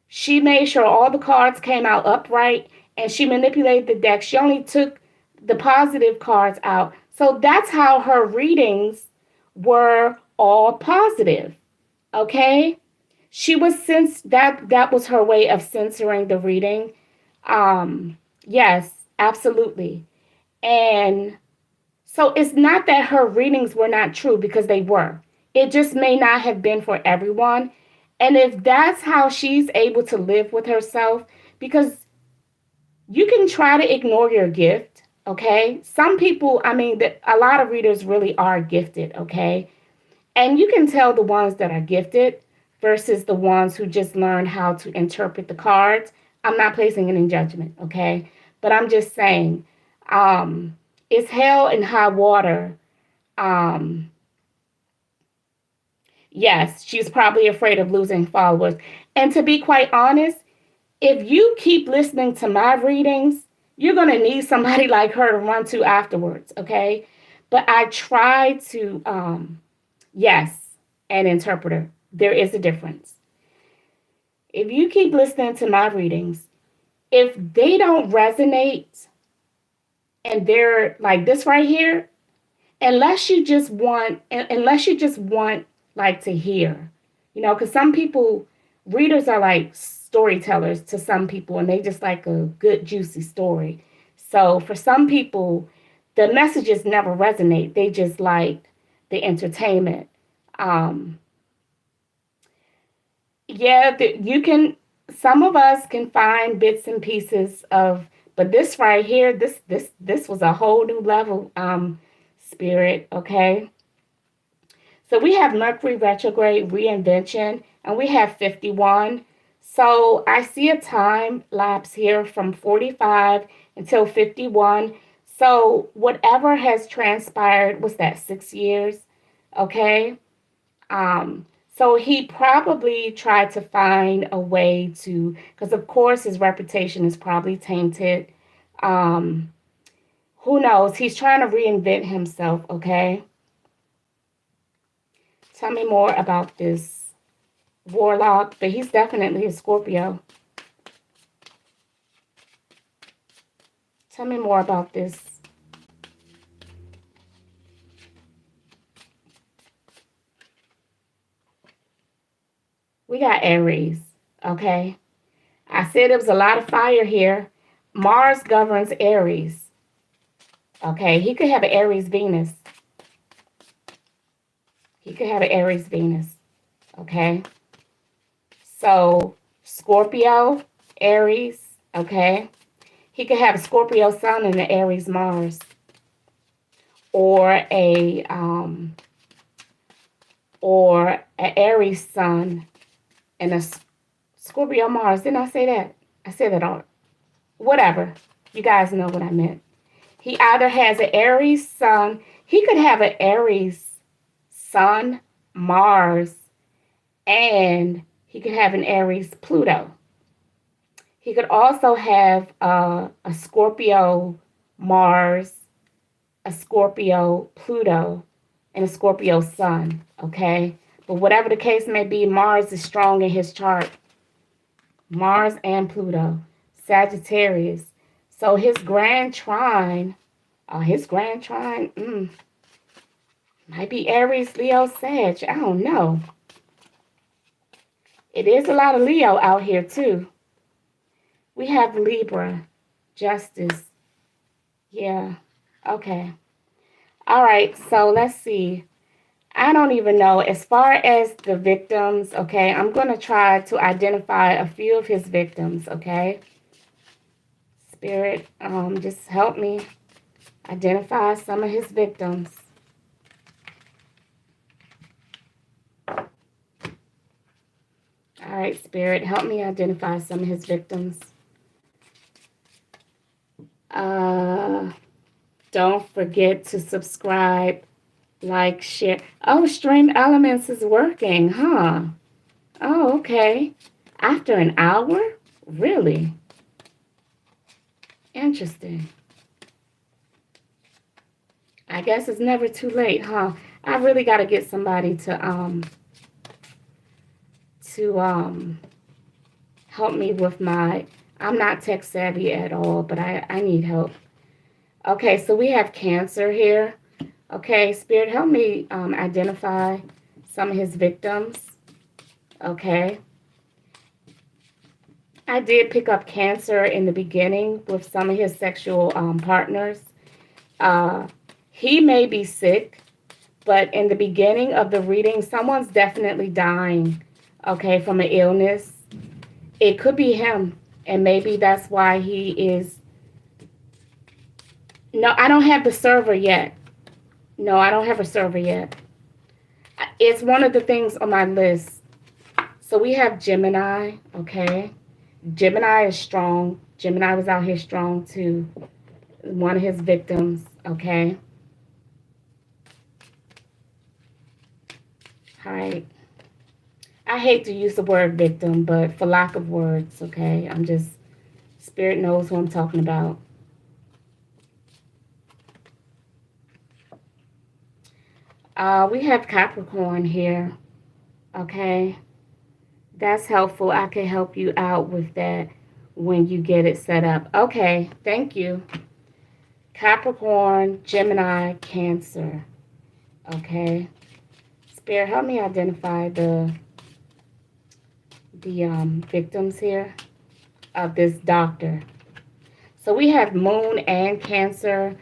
She made sure all the cards came out upright and she manipulated the deck. She only took the positive cards out. So that's how her readings were all positive. Okay? She was that was her way of censoring the reading. Yes, absolutely. And so it's not that her readings were not true because they were. It just may not have been for everyone. And if that's how she's able to live with herself, because you can try to ignore your gift, okay? Some people, I mean, a lot of readers really are gifted, okay? And you can tell the ones that are gifted versus the ones who just learn how to interpret the cards. I'm not placing any judgment, okay? But I'm just saying, it's hell and high water. Um, yes, she's probably afraid of losing followers. And to be quite honest, if you keep listening to my readings, you're going to need somebody like her to run to afterwards, okay? But I try to, yes, an interpreter. There is a difference. If you keep listening to my readings, if they don't resonate and they're like this right here, unless you just want like to hear, because some people, readers are like storytellers to some people and they just like a good juicy story. So for some people, the messages never resonate. They just like the entertainment. Um, yeah, you can. Some of us can find bits and pieces of, but this right here, this was a whole new level. Spirit. Okay, so we have Mercury retrograde reinvention, and we have 51. So I see a time lapse here from 45 until 51. So whatever has transpired was that 6 years. Okay. Um, so he probably tried to find a way to, because of course his reputation is probably tainted. Um, who knows? He's trying to reinvent himself, okay? Tell me more about this warlock, but he's definitely a Scorpio. Tell me more about this. We got Aries, okay? I said there was a lot of fire here. Mars governs Aries. Okay, he could have an Aries Venus. He could have an Aries Venus. Okay. So Scorpio, Aries. Okay. He could have a Scorpio Sun and an Aries Mars. Or an Aries Sun and a Scorpio Mars. Didn't I say that? I said that all. Whatever. You guys know what I meant. He either has an Aries Sun. He could have an Aries Sun Mars, and he could have an Aries Pluto. He could also have a Scorpio Mars, a Scorpio Pluto, and a Scorpio Sun. Okay? But whatever the case may be, Mars is strong in his chart. Mars and Pluto. Sagittarius. So his grand trine might be Aries, Leo, Sag. I don't know. It is a lot of Leo out here too. We have Libra, Justice. Yeah. Okay. All right. So let's see. I don't even know. As far as the victims, okay, I'm going to try to identify a few of his victims, okay? Spirit, just help me identify some of his victims. All right, Spirit, help me identify some of his victims. Don't forget to subscribe, like, share. Oh, Stream Elements is working, huh? Oh, okay. After an hour? Really? Interesting. I guess it's never too late, huh? I really got to get somebody to help me with I'm not tech savvy at all, but I need help. Okay, so we have Cancer here. Okay, Spirit, help me identify some of his victims. Okay. I did pick up Cancer in the beginning with some of his sexual partners. He may be sick, but in the beginning of the reading, someone's definitely dying, okay, from an illness. It could be him, and maybe that's why he is... No, I don't have the server yet. No, I don't have a server yet. It's one of the things on my list. So we have Gemini, okay? Gemini is strong. Gemini was out here strong too. One of his victims, okay? All right. I hate to use the word victim, but for lack of words, okay? Spirit knows who I'm talking about. We have Capricorn here, okay? That's helpful. I can help you out with that when you get it set up. Okay, thank you. Capricorn, Gemini, Cancer, okay? Spirit, help me identify the victims here of this doctor. So we have Moon and Cancer.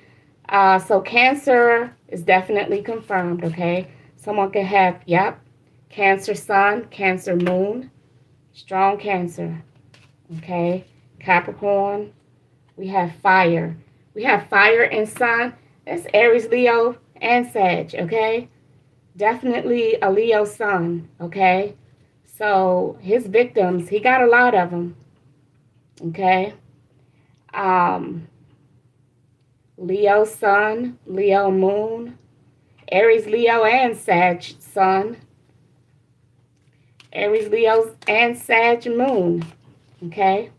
So Cancer is definitely confirmed, okay? Someone could have, yep, Cancer Sun, Cancer Moon, strong Cancer, okay? Capricorn, we have Fire. We have Fire and Sun. That's Aries, Leo, and Sag, okay? Definitely a Leo Sun, okay? So his victims, he got a lot of them, okay? Leo Sun, Leo Moon, Aries, Leo, and Sag Sun, Aries, Leo, and Sag Moon, okay?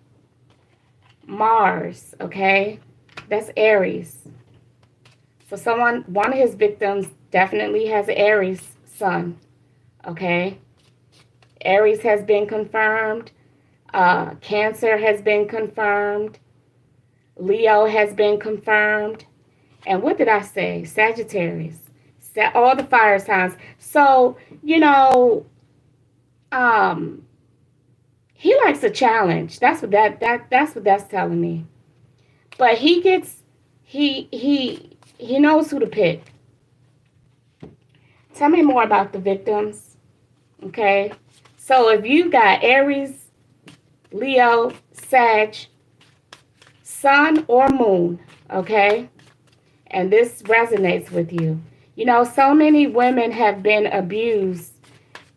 Mars, okay? That's Aries. So one of his victims definitely has Aries Sun, okay? Aries has been confirmed. Cancer has been confirmed. Leo has been confirmed. And what did I say? Sagittarius. All the fire signs. So, he likes a challenge. That's what that's telling me. But he knows who to pick. Tell me more about the victims. Okay? So if you got Aries, Leo, Sag, Sun or Moon, okay? And this resonates with you. So many women have been abused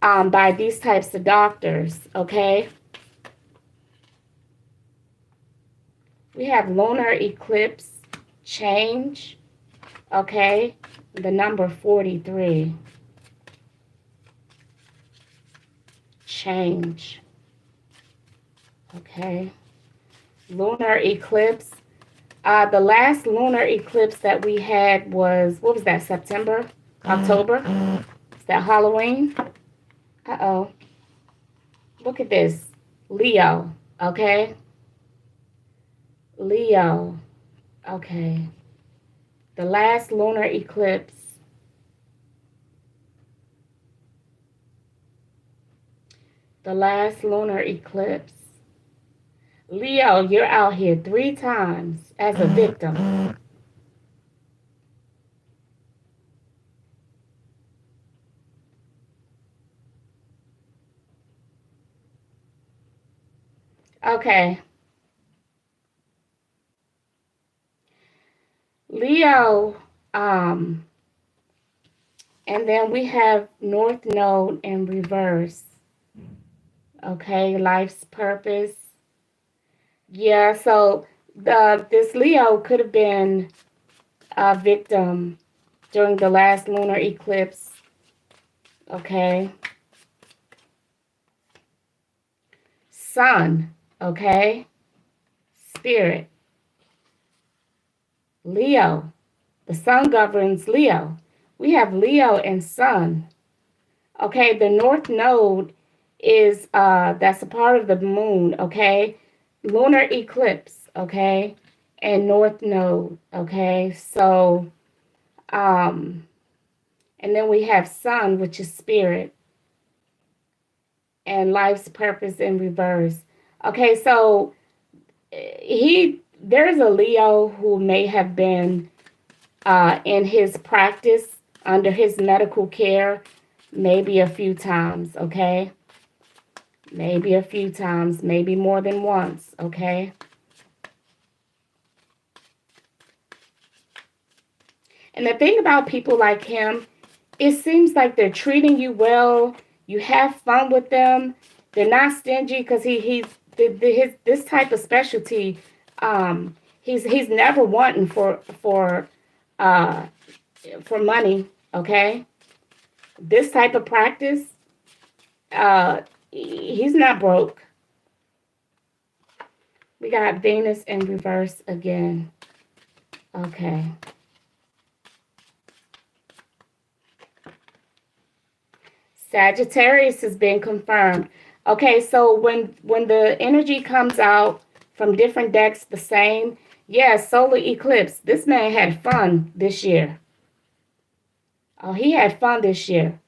by these types of doctors, okay? We have lunar eclipse change, okay? The number 43. change. Okay. Lunar eclipse. The last lunar eclipse that we had was, what was that, September? October? Is that Halloween? Uh-oh. Look at this. Leo. Okay. Leo. Okay. The last lunar eclipse. The last lunar eclipse. Leo, you're out here 3 times as a victim. Okay. Leo, um, and then we have North Node in reverse. Okay, life's purpose. Yeah, so this Leo could have been a victim during the last lunar eclipse. Okay. Sun, okay? Spirit. Leo. The sun governs Leo. We have Leo and Sun. Okay, the North Node is that's a part of the moon, okay? Lunar eclipse, okay? And North Node, okay? So and then we have Sun, which is spirit, and life's purpose in reverse. Okay, so there's a Leo who may have been in his practice under his medical care maybe a few times, okay? Maybe a few times, maybe more than once, okay? And the thing about people like him, it seems like they're treating you well. You have fun with them. They're not stingy because his this type of specialty. He's never wanting uh for money. Okay, this type of practice. He's not broke. We got Venus in reverse again. Okay. Sagittarius has been confirmed. Okay, so when the energy comes out from different decks the same, yeah, solar eclipse. This man had fun this year. Oh, he had fun this year.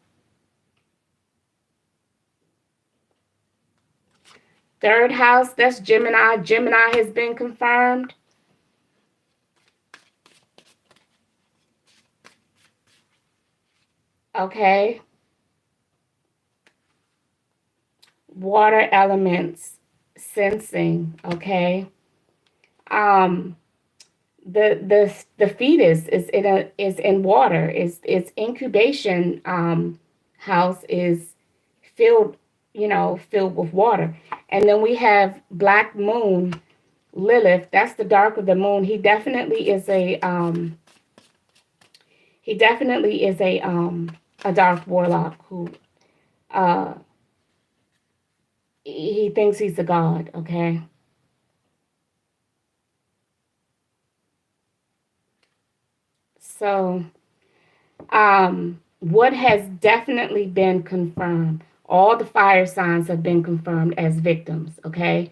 Third house, that's Gemini. Gemini has been confirmed. Okay. Water elements, sensing, okay. The fetus is in water. Its incubation house is filled, filled with water. And then we have Black Moon Lilith. That's the dark of the moon. He definitely is a dark warlock who uh he thinks he's a god, okay? So, what has definitely been confirmed, all the fire signs have been confirmed as victims, okay?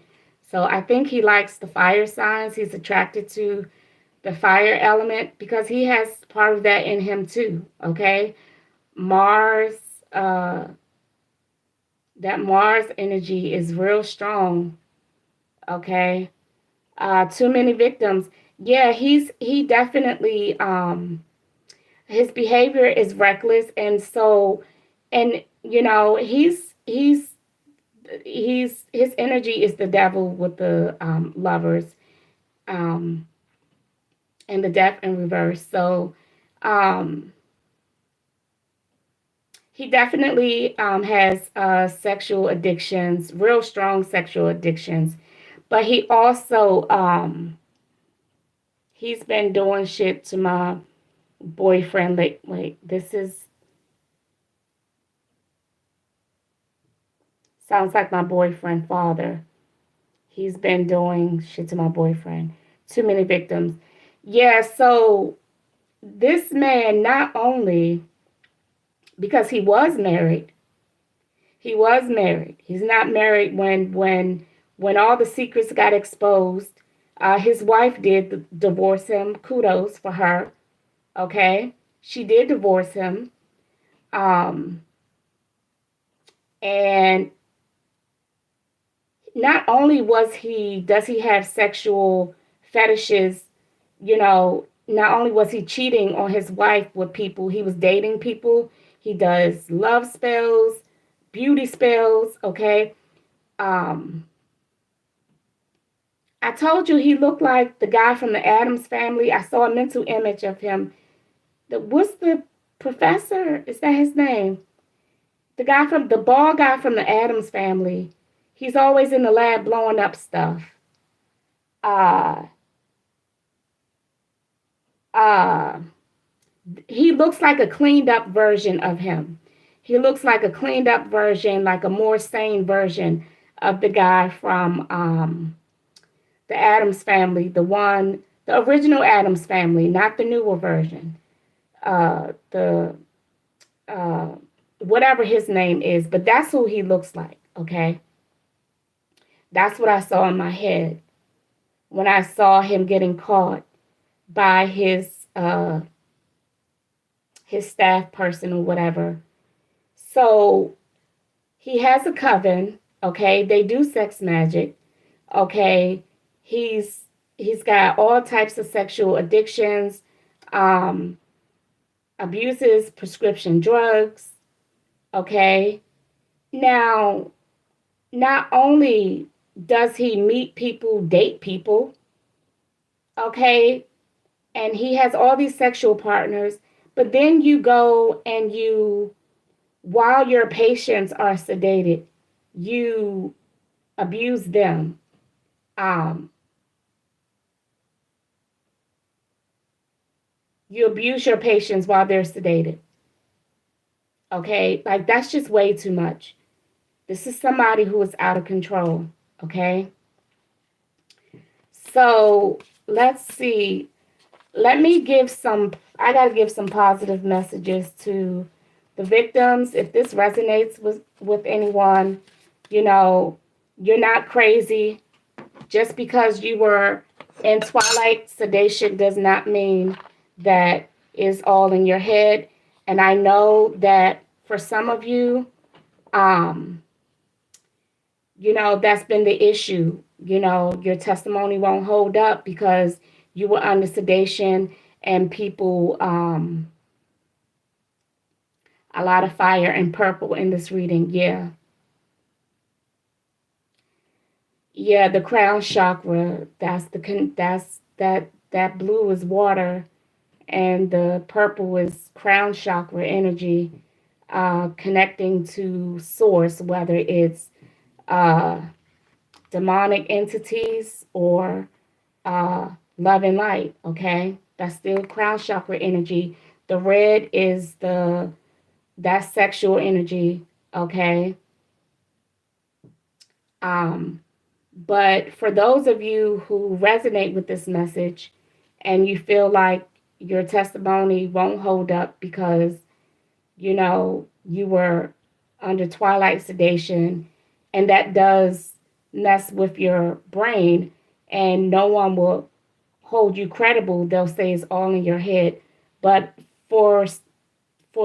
So I think he likes the fire signs. He's attracted to the fire element because he has part of that in him too, okay? Mars, that Mars energy is real strong, okay? Too many victims. Yeah, he definitely his behavior is reckless, and so, and his energy is the devil with the lovers, um and the death in reverse. So he definitely has sexual addictions, real strong sexual addictions, but he also he's been doing shit to my boyfriend. Like this is Sounds like my boyfriend father. He's been doing shit to my boyfriend. Too many victims. Yeah, so this man, not only because he was married. He's not married when all the secrets got exposed. His wife did divorce him. Kudos for her. Okay, she did divorce him. Um, and not only does he have sexual fetishes, not only was he cheating on his wife with people, he was dating people. He does love spells, beauty spells, okay? Um, I told you he looked like the guy from the Addams family. I saw a mental image of him. What's the professor? Is that his name? The bald guy from the Addams family. He's always in the lab blowing up stuff. Uh, uh, he looks like a cleaned up version of him. He looks like a cleaned up version, like a more sane version of the guy from the Addams family, the original Addams family, not the newer version. The uh, Whatever his name is, but that's who he looks like. Okay, that's what I saw in my head when I saw him getting caught by his staff person or whatever. So he has a coven. Okay, they do sex magic. Okay, he's got all types of sexual addictions, um, abuses prescription drugs. Okay, now not only does he meet people, date people, okay, and he has all these sexual partners, but then you go and while your patients are sedated, you abuse them. Um, you abuse your patients while they're sedated. Okay, like that's just way too much. This is somebody who is out of control. Okay, so let's see. I got to give some positive messages to the victims. If this resonates with anyone, you know, you're not crazy. Just because you were in twilight sedation does not mean that is all in your head. And I know that for some of you, um, that's been the issue. Your testimony won't hold up because you were under sedation and people, a lot of fire and purple in this reading. Yeah. Yeah, the crown chakra, that blue is water and the purple is crown chakra energy, connecting to source, whether it's uh, demonic entities or love and light. Okay, that's still crown chakra energy. The red is that's sexual energy. Okay. Um, but for those of you who resonate with this message and you feel like your testimony won't hold up because you were under twilight sedation, and that does mess with your brain, and no one will hold you credible. They'll say it's all in your head. But for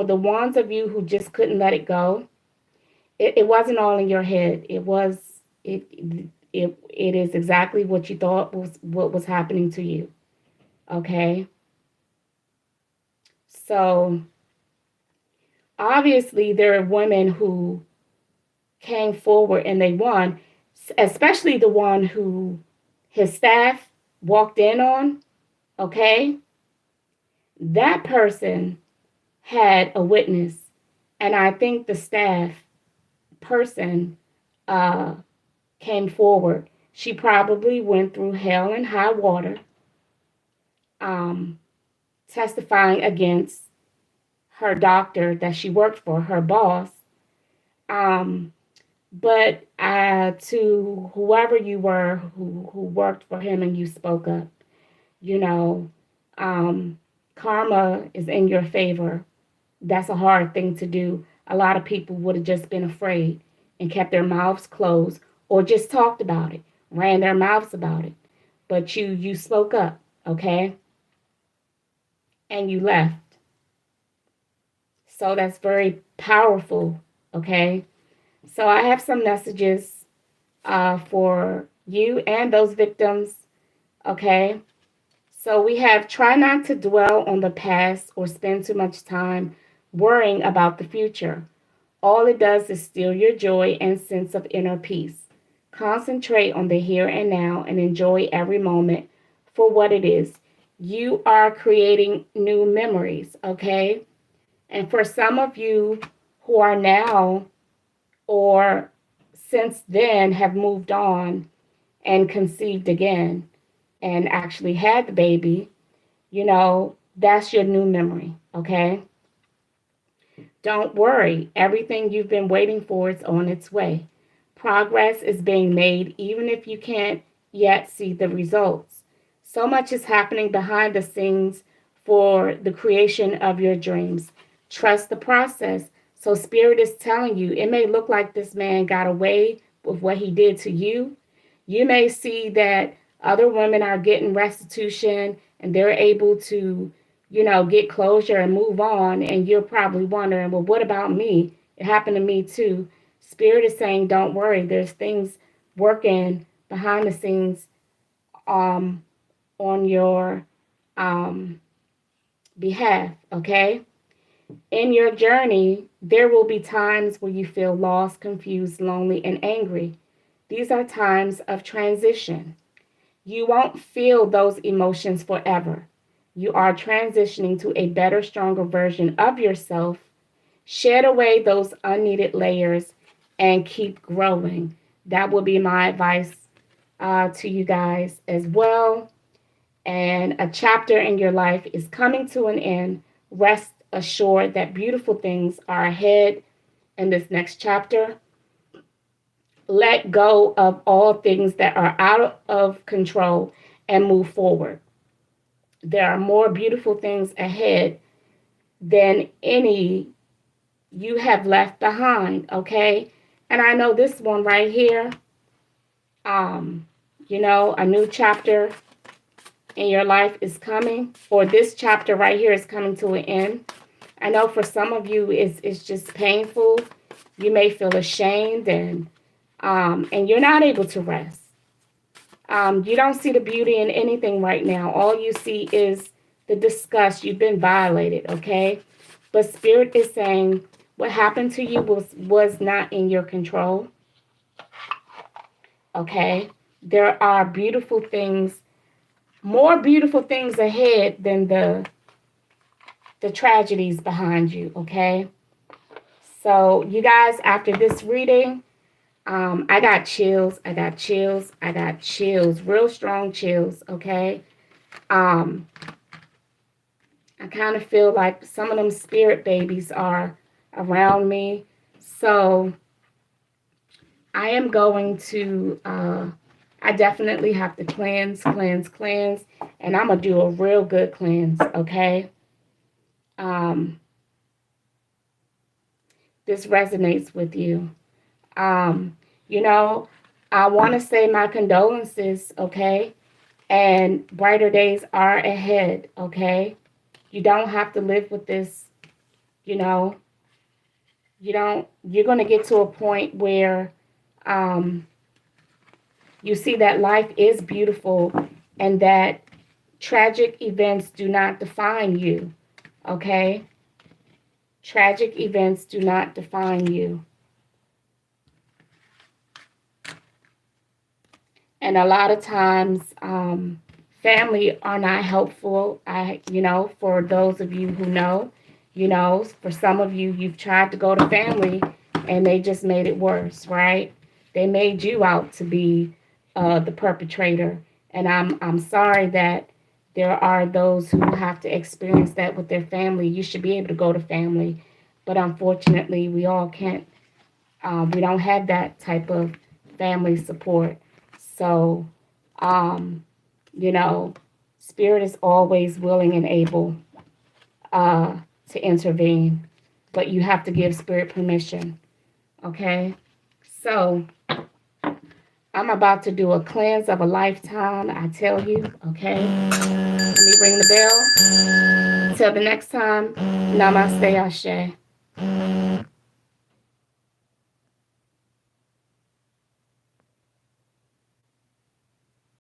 the ones of you who just couldn't let it go, it wasn't all in your head. It is exactly what you thought was what was happening to you. Okay. So obviously there are women who came forward and they won, especially the one who his staff walked in on. Okay. That person had a witness. And I think the staff person uh, came forward. She probably went through hell and high water, um, testifying against her doctor that she worked for, her boss. Um, But to whoever you were who worked for him and you spoke up, you know, um, karma is in your favor. That's a hard thing to do. A lot of people would have just been afraid and kept their mouths closed or just talked about it, ran their mouths about it. But you spoke up, okay? And you left. So that's very powerful, okay? So I have some messages for you and those victims, okay? So we have try not to dwell on the past or spend too much time worrying about the future. All it does is steal your joy and sense of inner peace. Concentrate on the here and now and enjoy every moment for what it is. You are creating new memories, okay? And for some of you who are now or since then have moved on and conceived again and actually had the baby, that's your new memory, okay? Don't worry, everything you've been waiting for is on its way. Progress is being made even if you can't yet see the results. So much is happening behind the scenes for the creation of your dreams. Trust the process. So, Spirit is telling you it may look like this man got away with what he did to you. You may see that other women are getting restitution and they're able to get closure and move on. And you're probably wondering, well, what about me? It happened to me too. Spirit is saying, don't worry. There's things working behind the scenes um, on your um, behalf, okay? In your journey, there will be times where you feel lost, confused, lonely, and angry. These are times of transition. You won't feel those emotions forever. You are transitioning to a better, stronger version of yourself. Shed away those unneeded layers and keep growing. That will be my advice to you guys as well. And a chapter in your life is coming to an end. Rest assured that beautiful things are ahead in this next chapter. Let go of all things that are out of control and move forward. There are more beautiful things ahead than any you have left behind, okay? And I know this one right here, a new chapter in your life is coming, or this chapter right here is coming to an end. I know for some of you it's just painful. You may feel ashamed and you're not able to rest. You don't see the beauty in anything right now. All you see is the disgust. You've been violated, okay? But Spirit is saying what happened to you was not in your control, okay? There are beautiful things, more beautiful things ahead than the tragedies behind you, okay? So you guys, after this reading, I got chills. I got chills. I got chills. Real strong chills, okay? I kind of feel like some of them spirit babies are around me. So I am going to, I definitely have to cleanse. And I'm going to do a real good cleanse, okay? This resonates with you. You know, I want to say my condolences, okay? And brighter days are ahead, okay? You don't have to live with this, you know. You're going to get to a point where you see that life is beautiful and that tragic events do not define you, okay? Tragic events do not define you. And a lot of times, family are not helpful. For those of you who know, for some of you, you've tried to go to family and they just made it worse, right? They made you out to be the perpetrator. And I'm sorry that there are those who have to experience that with their family. You should be able to go to family. But unfortunately, we all can't We don't have that type of family support. So, um, you know, Spirit is always willing and able uh, to intervene, but you have to give Spirit permission. Okay? So, I'm about to do a cleanse of a lifetime, I tell you. Okay? Let me ring the bell. Till the next time, Namaste Ashe.